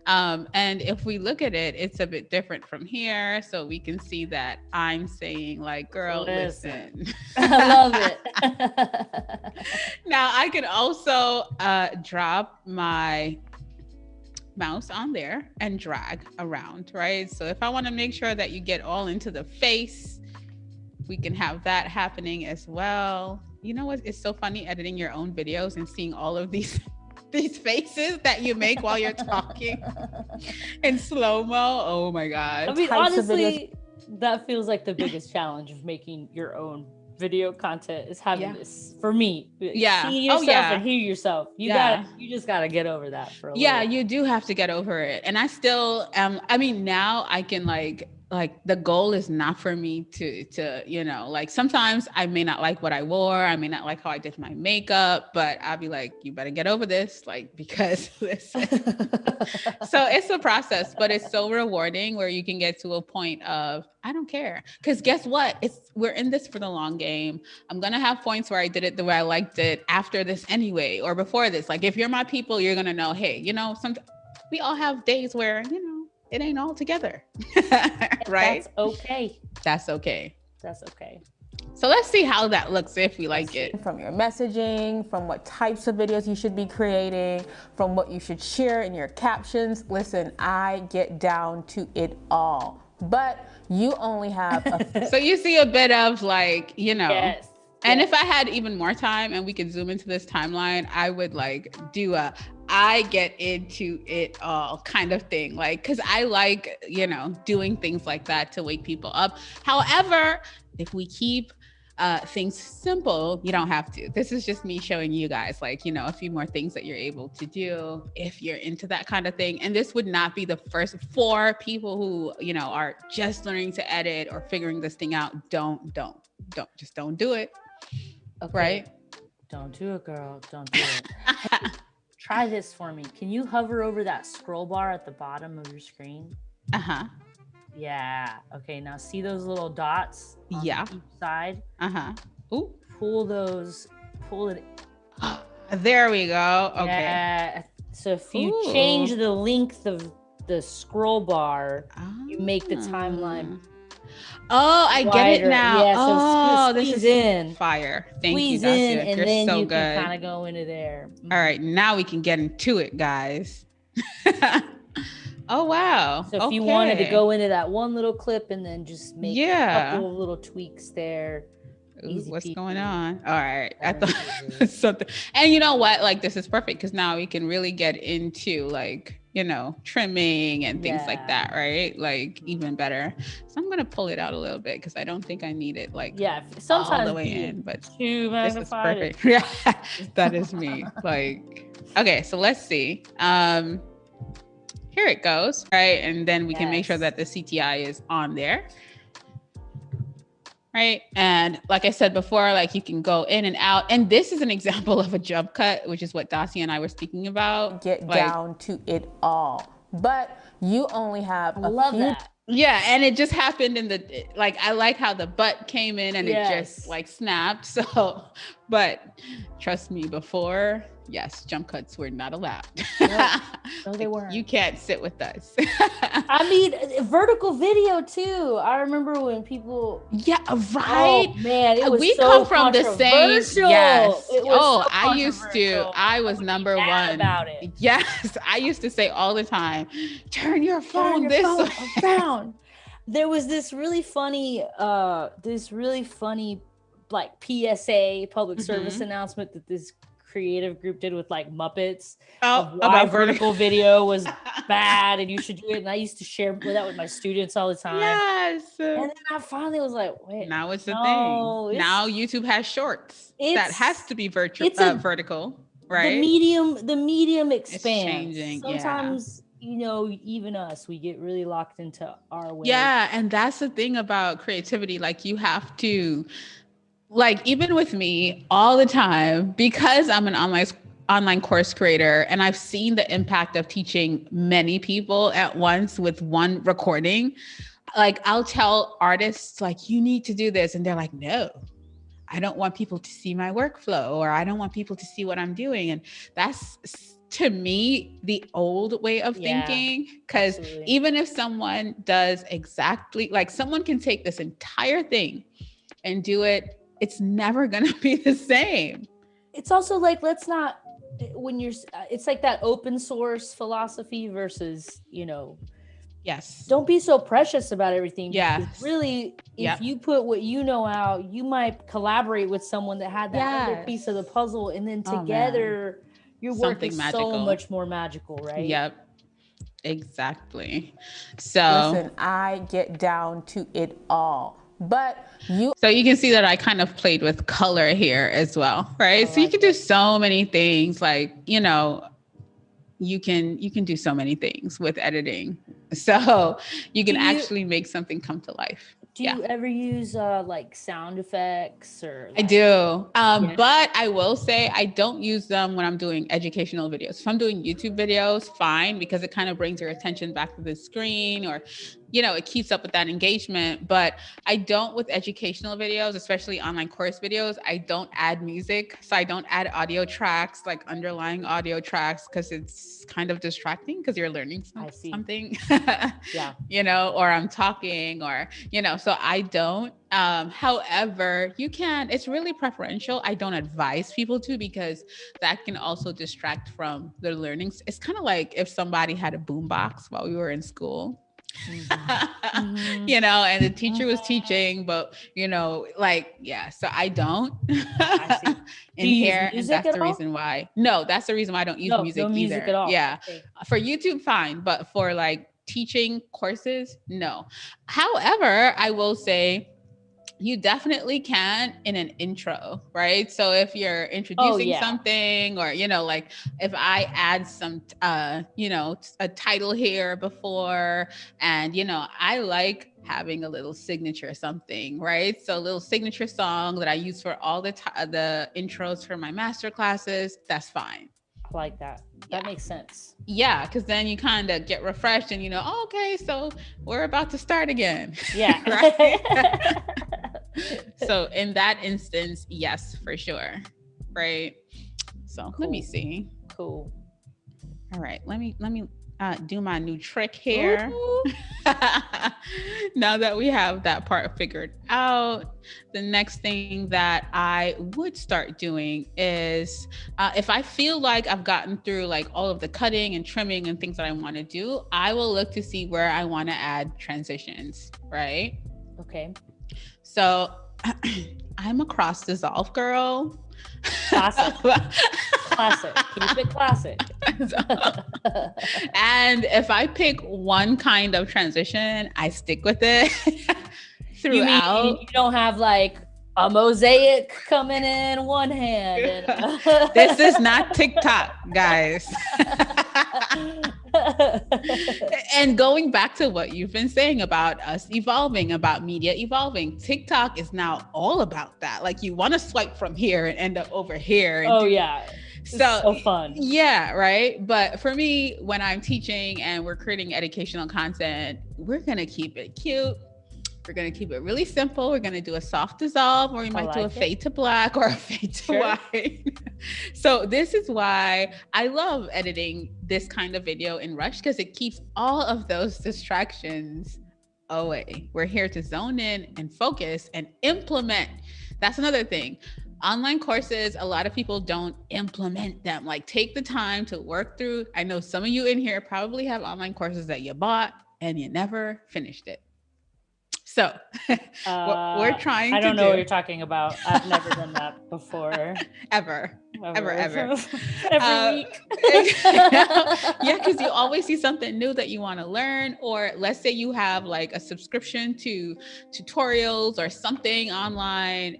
And if we look at it, it's a bit different from here. So we can see that I'm saying like, girl, listen. I love it. Now I can also drop my mouse on there and drag around, right? So if I want to make sure that you get all into the face, we can have that happening as well. You know what? It's so funny editing your own videos and seeing all of these faces that you make while you're talking in slow-mo. Oh my God. I mean, honestly, that feels like the biggest challenge of making your own video content is having this for me. See yourself and hear yourself. You just gotta get over that for a little. You do have to get over it. And I still I mean, now I can like the goal is not for me to, you know, like sometimes I may not like what I wore. I may not like how I did my makeup, but I'll be like, you better get over this, like, because listen. So it's a process, but it's so rewarding where you can get to a point of, I don't care. Because guess what? We're in this for the long game. I'm going to have points where I did it the way I liked it after this anyway, or before this. Like if you're my people, you're going to know, hey, you know, we all have days where, you know, it ain't all together. Right? That's okay. That's okay. That's okay. So let's see how that looks if we like it. From your messaging, from what types of videos you should be creating, from what you should share in your captions. Listen, I get down to it all. But you only have So you see a bit of like, you know. Yes. And if I had even more time and we could zoom into this timeline, I would like do I get into it all kind of thing. Like, cause I like, you know, doing things like that to wake people up. However, if we keep things simple, you don't have to. This is just me showing you guys like, you know, a few more things that you're able to do if you're into that kind of thing. And this would not be the first for people who, you know, are just learning to edit or figuring this thing out. Don't do it. Okay. Right? Don't do it, girl. Don't do it. Try this for me. Can you hover over that scroll bar at the bottom of your screen? Uh-huh. Yeah. Okay. Now see those little dots on each side? Uh-huh. Ooh. Pull it. There we go. Okay. Yeah. So if you change the length of the scroll bar, you make the timeline. Oh, I get it now. Yeah, so this is in. Fire. Thank Squeeze you, Dacia. in, and You're then so you good. can kind of go into there. All right, now we can get into it, guys. Oh, wow. So if you wanted to go into that one little clip and then just make a couple of little tweaks there. Ooh, what's peasy. going on? All right. I Easy. thought something. And you know what? Like, this is perfect because now we can really get into like, you know, trimming and things like that, right? Like, even better. So I'm going to pull it out a little bit because I don't think I need it like Sometimes all the way in, but too this is magnified. perfect. Yeah, that is me. Like, okay, so let's see. Here it goes, right? And then we can make sure that the CTI is on there. Right. And like I said before, like you can go in and out. And this is an example of a jump cut, which is what Dacia and I were speaking about. Get like, down to it all. But you only have Love that. Yeah. And it just happened in the, like, I like how the butt came in and it just like snapped. So, but trust me, before, yes, jump cuts were not allowed. No, they weren't. You can't sit with us. I mean, vertical video too. I remember when people. Yeah, right. Oh man, it was we so come from the same. Yes. I used to. I was number one about it. Yes, I used to say all the time, "Turn your phone this way." Around. There was this really funny, like PSA public service announcement that this creative group did with like Muppets of why vertical video was bad and you should do it. And I used to share that with my students all the time. Yes. And then I finally was like, wait. Now it's the thing. Now YouTube has shorts. That has to be vertical, right? The medium expands. It's changing. Sometimes, you know, even us, we get really locked into our way. Yeah. And that's the thing about creativity. Like you have to, like, even with me all the time, because I'm an online course creator and I've seen the impact of teaching many people at once with one recording. Like I'll tell artists like, you need to do this. And they're like, no, I don't want people to see my workflow, or I don't want people to see what I'm doing. And that's, to me, the old way of thinking. Because even if someone does exactly, like someone can take this entire thing and do it, it's never going to be the same. It's also like, it's like that open source philosophy versus, you know, don't be so precious about everything. Yeah. Really, if you put what you know out, you might collaborate with someone that had that other piece of the puzzle. And then together your work is so much more magical, right? Yep. Exactly. So listen, I get down to it all. So you can see that I kind of played with color here as well, right? So you can do so many things, like, you know, you can do so many things with editing. So you can actually make something come to life. Do you ever use like sound effects or? I do. But I will say I don't use them when I'm doing educational videos. If I'm doing YouTube videos, fine, because it kind of brings your attention back to the screen, or, you know, it keeps up with that engagement. But I don't with educational videos, especially online course videos, I don't add music. So I don't add audio tracks, like underlying audio tracks, because it's kind of distracting because you're learning something, you know, or I'm talking, or, you know, so I don't. However, you can, it's really preferential. I don't advise people to, because that can also distract from their learning. It's kind of like if somebody had a boombox while we were in school. You know, and the teacher was teaching, but, you know, like, so I don't in here, and that's the reason why. No, that's the reason why I don't use music either. At all. Yeah. Okay. For YouTube, fine, but for like teaching courses, no. However, I will say you definitely can in an intro, right? So if you're introducing something, or, you know, like if I add some, you know, a title here before, and, you know, I like having a little signature something, right? So a little signature song that I use for all the intros for my master classes, that's fine. I like that. That makes sense. Yeah, because then you kind of get refreshed and, you know, oh, okay, so we're about to start again. Yeah. Right? So in that instance, yes, for sure. Right. So let me see. Cool. All right. Let me do my new trick here. Now that we have that part figured out, the next thing that I would start doing is if I feel like I've gotten through like all of the cutting and trimming and things that I want to do, I will look to see where I want to add transitions, right? Okay. So I'm a cross dissolve girl. Classic. Classic. Keep it classic. And if I pick one kind of transition, I stick with it throughout. You mean you don't have like a mosaic coming in one hand? And, this is not TikTok, guys. And going back to what you've been saying about us evolving, about media evolving, TikTok is now all about that. Like you want to swipe from here and end up over here. And yeah. So fun. Yeah, right. But for me, when I'm teaching and we're creating educational content, we're going to keep it cute. We're going to keep it really simple. We're going to do a soft dissolve, or we might do a fade to black or a fade to white. So this is why I love editing this kind of video in Rush, because it keeps all of those distractions away. We're here to zone in and focus and implement. That's another thing. Online courses, a lot of people don't implement them. Like take the time to work through. I know some of you in here probably have online courses that you bought and you never finished it. So we're trying to I don't know what you're talking about. I've never done that before. Ever. Every week. Yeah, because you always see something new that you want to learn. Or let's say you have like a subscription to tutorials or something online.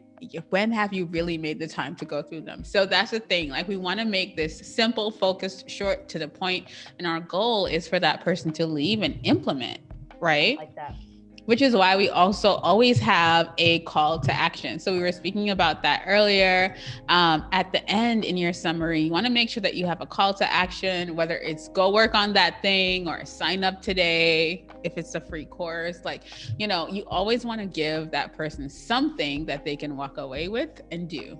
When have you really made the time to go through them? So that's the thing. Like we want to make this simple, focused, short, to the point. And our goal is for that person to leave and implement, right? Like that. Which is why we also always have a call to action. So we were speaking about that earlier. At the end in your summary, you want to make sure that you have a call to action, whether it's go work on that thing or sign up today, if it's a free course. Like, you know, you always want to give that person something that they can walk away with and do.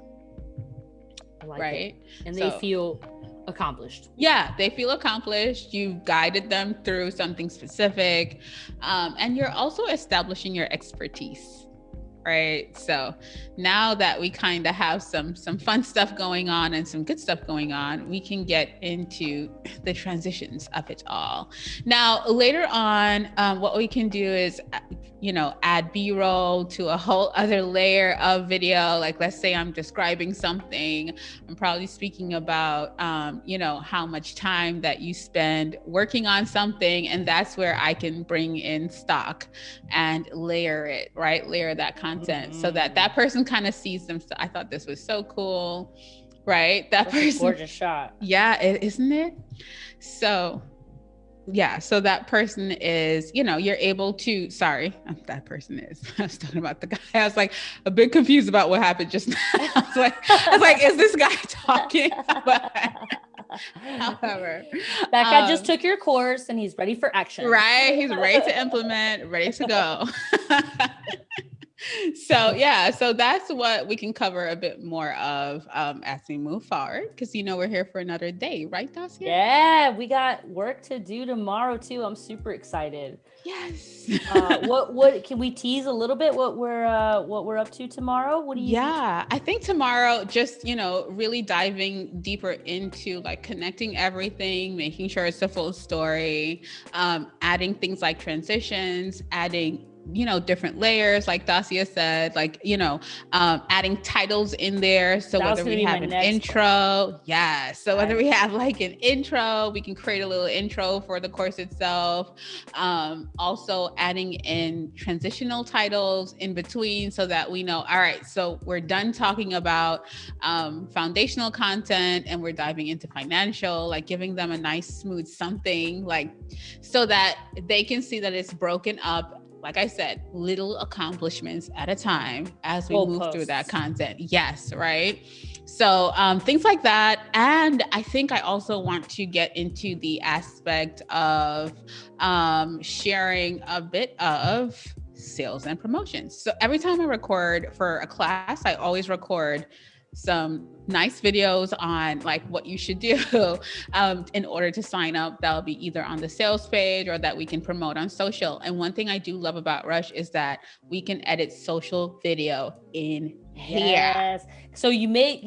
Right? And they feel accomplished. Yeah, they feel accomplished. You've guided them through something specific. And you're also establishing your expertise, right? So now that we kind of have some fun stuff going on and some good stuff going on, we can get into the transitions of it all. Now, later on, what we can do is, you know, add B-roll to a whole other layer of video. Like, let's say I'm describing something. I'm probably speaking about, you know, how much time that you spend working on something. And that's where I can bring in stock and layer it, right? Layer that content so that that person kind of sees them. So I thought this was so cool, right? That's a gorgeous shot. Yeah, isn't it? So yeah, so that person is, you know, you're able to, that person is, I was talking about the guy. I was like a bit confused about what happened just now. I was like, is this guy talking? But however, that guy just took your course and he's ready for action. Right. He's ready to implement, ready to go. So yeah, so that's what we can cover a bit more of as we move forward, because you know we're here for another day, right, Dacia? Yeah, we got work to do tomorrow too. I'm super excited. Yes. What can we tease a little bit what we're up to tomorrow? What do you? Yeah, I think tomorrow, just, you know, really diving deeper into like connecting everything, making sure it's a full story, adding things like transitions, adding, you know, different layers, like Dacia said, like, you know, adding titles in there. So whether we have an intro, so whether we have like an intro, we can create a little intro for the course itself. Also adding in transitional titles in between so that we know, all right, so we're done talking about foundational content and we're diving into financial, like giving them a nice smooth something, like, so that they can see that it's broken up, like I said, little accomplishments at a time as we move through that content. Yes, right? So things like that. And I think I also want to get into the aspect of sharing a bit of sales and promotions. So every time I record for a class, I always record some nice videos on like what you should do in order to sign up. That'll be either on the sales page or that we can promote on social. And one thing I do love about Rush is that we can edit social video in here. Yes. So you made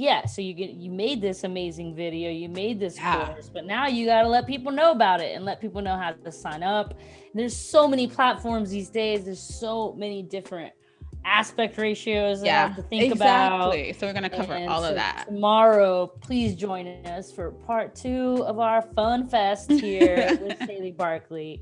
this amazing video, you made this course, but now you got to let people know about it and let people know how to sign up. And there's so many platforms these days. There's so many different aspect ratios that I have to think about. So we're going to cover all of that. Tomorrow, please join us for part 2 of our fun fest here with XayLi Barclay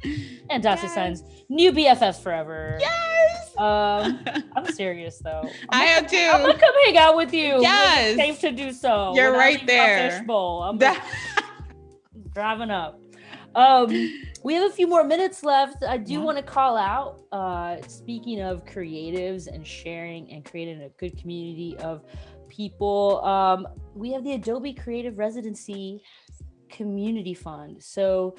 and Dacia Signs, new BFFs forever. Yes. I'm serious though. I am too. I'm gonna come hang out with you. Yes. It's safe to do so. You're right there. Fishbowl. I'm driving up. We have a few more minutes left. I do want to call out, speaking of creatives and sharing and creating a good community of people, we have the Adobe Creative Residency Community Fund. So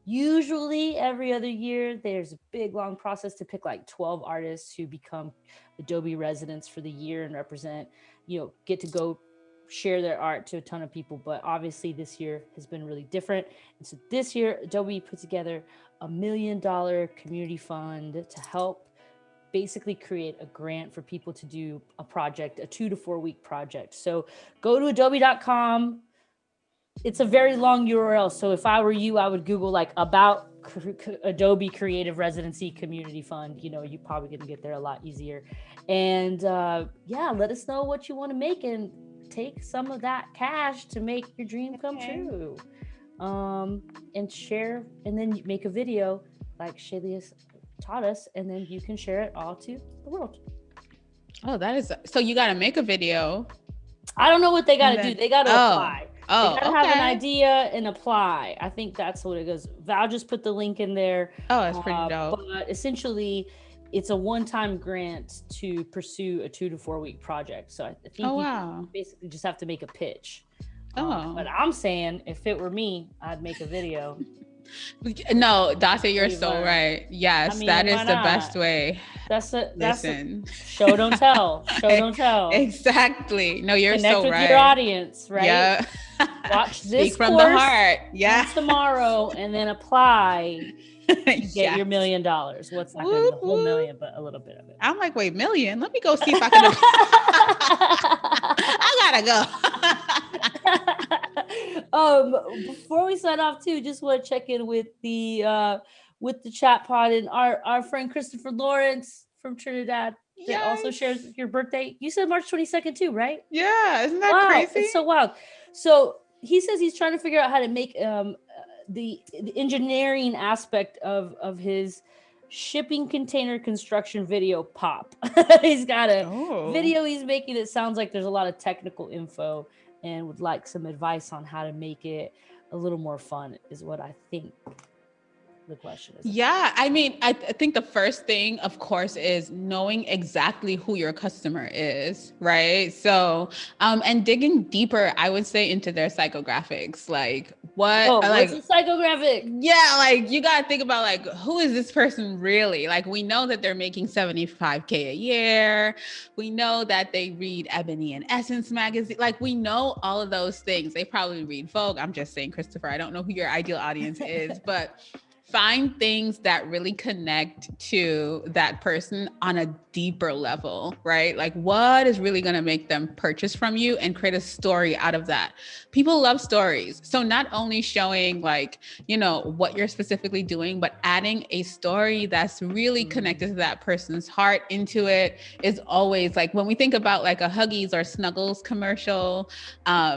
usually every other year, there's a big, long process to pick like 12 artists who become Adobe residents for the year and represent, get to go share their art to a ton of people. But obviously this year has been really different. And so this year, Adobe put together $1 million community fund to help basically create a grant for people to do a project, a 2 to 4 week project. So go to adobe.com. It's a very long URL. So if I were you, I would Google like about Adobe Creative Residency Community Fund. You're probably going to get there a lot easier. And let us know what you want to make and take some of that cash to make your dream come true. And share, and then make a video like XayLi has taught us, and then you can share it all to the world. Oh, that is, so you got to make a video. I don't know what they got to do. They got to apply. They got to have an idea and apply. I think that's what it goes. Val just put the link in there. Oh, that's pretty dope. But essentially, it's a one-time grant to pursue a 2 to 4 week project. So I think you basically just have to make a pitch. But I'm saying if it were me, I'd make a video. No, Dacia, you're so right. Yes, that is the best way. That's show don't tell. Show don't tell. Exactly. No, you're Connect so with right. your audience, right? Yeah. Watch this Speak from the heart. Yeah. Tomorrow, and then apply. Get your $1 million. What's not going to be the whole million, but a little bit of it. I'm like, wait, million? Let me go see if I can. I gotta go. Before we sign off, too, just want to check in with the chat pod and our friend Christopher Lawrence from Trinidad that also shares your birthday. You said March 22nd too, right? Yeah, isn't that crazy? It's so wild. So he says he's trying to figure out how to make the engineering aspect of his shipping container construction video pop. He's got a video he's making. It sounds like there's a lot of technical info and would like some advice on how to make it a little more fun is what I think the question is. Yeah, I mean, I think the first thing, of course, is knowing exactly who your customer is, right? So, and digging deeper, I would say, into their psychographics, like what's a psychographic? Yeah, like you got to think about like, who is this person really? Like, we know that they're making $75K a year. We know that they read Ebony and Essence magazine. Like, we know all of those things. They probably read Vogue. I'm just saying, Christopher, I don't know who your ideal audience is, but find things that really connect to that person on a deeper level, right? Like what is really going to make them purchase from you and create a story out of that. People love stories. So not only showing like, what you're specifically doing, but adding a story that's really connected to that person's heart into it is always like, when we think about like a Huggies or Snuggles commercial,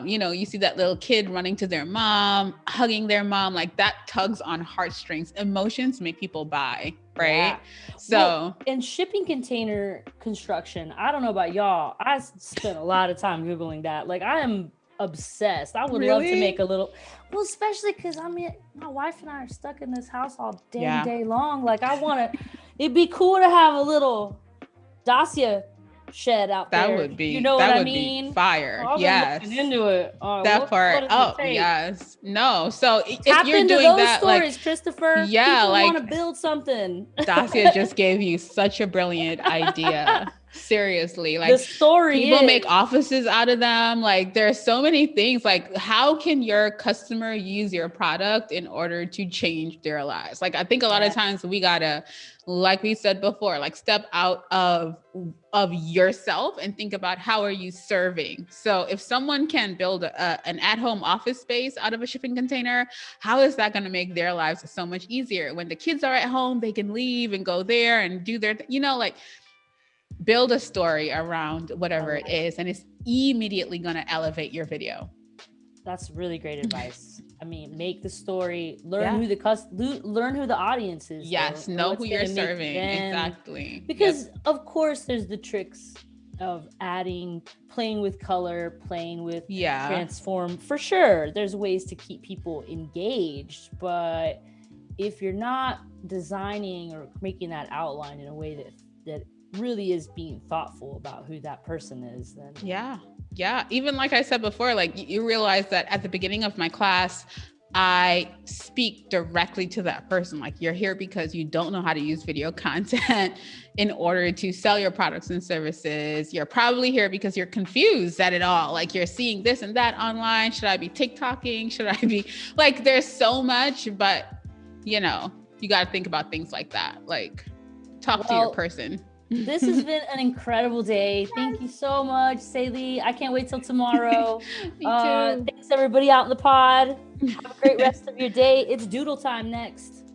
you see that little kid running to their mom, hugging their mom, like that tugs on heartstrings. Emotions make people buy, right? Yeah. So, in shipping container construction, I don't know about y'all. I spent a lot of time Googling that. Like, I am obsessed. I would love to make a little, especially because my wife and I are stuck in this house all day long. Like, it'd be cool to have a little Dacia shed out there. That would be, what I mean? Be fire. Yes. Into it. That part. Yes. No. So tap if you're into doing those that, stories, like, Christopher. Yeah. People like want to build something. Dacia just gave you such a brilliant idea. Seriously. Like the story people make offices out of them. Like there's so many things. Like how can your customer use your product in order to change their lives? Like I think a lot of times we gotta, like we said before, like step out of yourself and think about how are you serving. So if someone can build an at-home office space out of a shipping container, how is that going to make their lives so much easier? When the kids are at home, they can leave and go there and do their, like build a story around whatever it is, and it's immediately going to elevate your video. That's really great advice. I mean, make the story, learn who the audience is. Yes, know who you're serving. Exactly. Because of course there's the tricks of adding, playing with color, playing with transform. For sure, there's ways to keep people engaged, but if you're not designing or making that outline in a way that really is being thoughtful about who that person is, then even like I said before, like you realize that at the beginning of my class, I speak directly to that person. Like, you're here because you don't know how to use video content in order to sell your products and services. You're probably here because you're confused at it all. Like, you're seeing this and that online. Should I be TikToking? Should I be like, there's so much, but you know, you got to think about things like that. Like, talk to your person. This has been an incredible day. Thank you so much, XayLi. I can't wait till tomorrow. Me too. Thanks everybody out in the pod. Have a great rest of your day. It's doodle time next.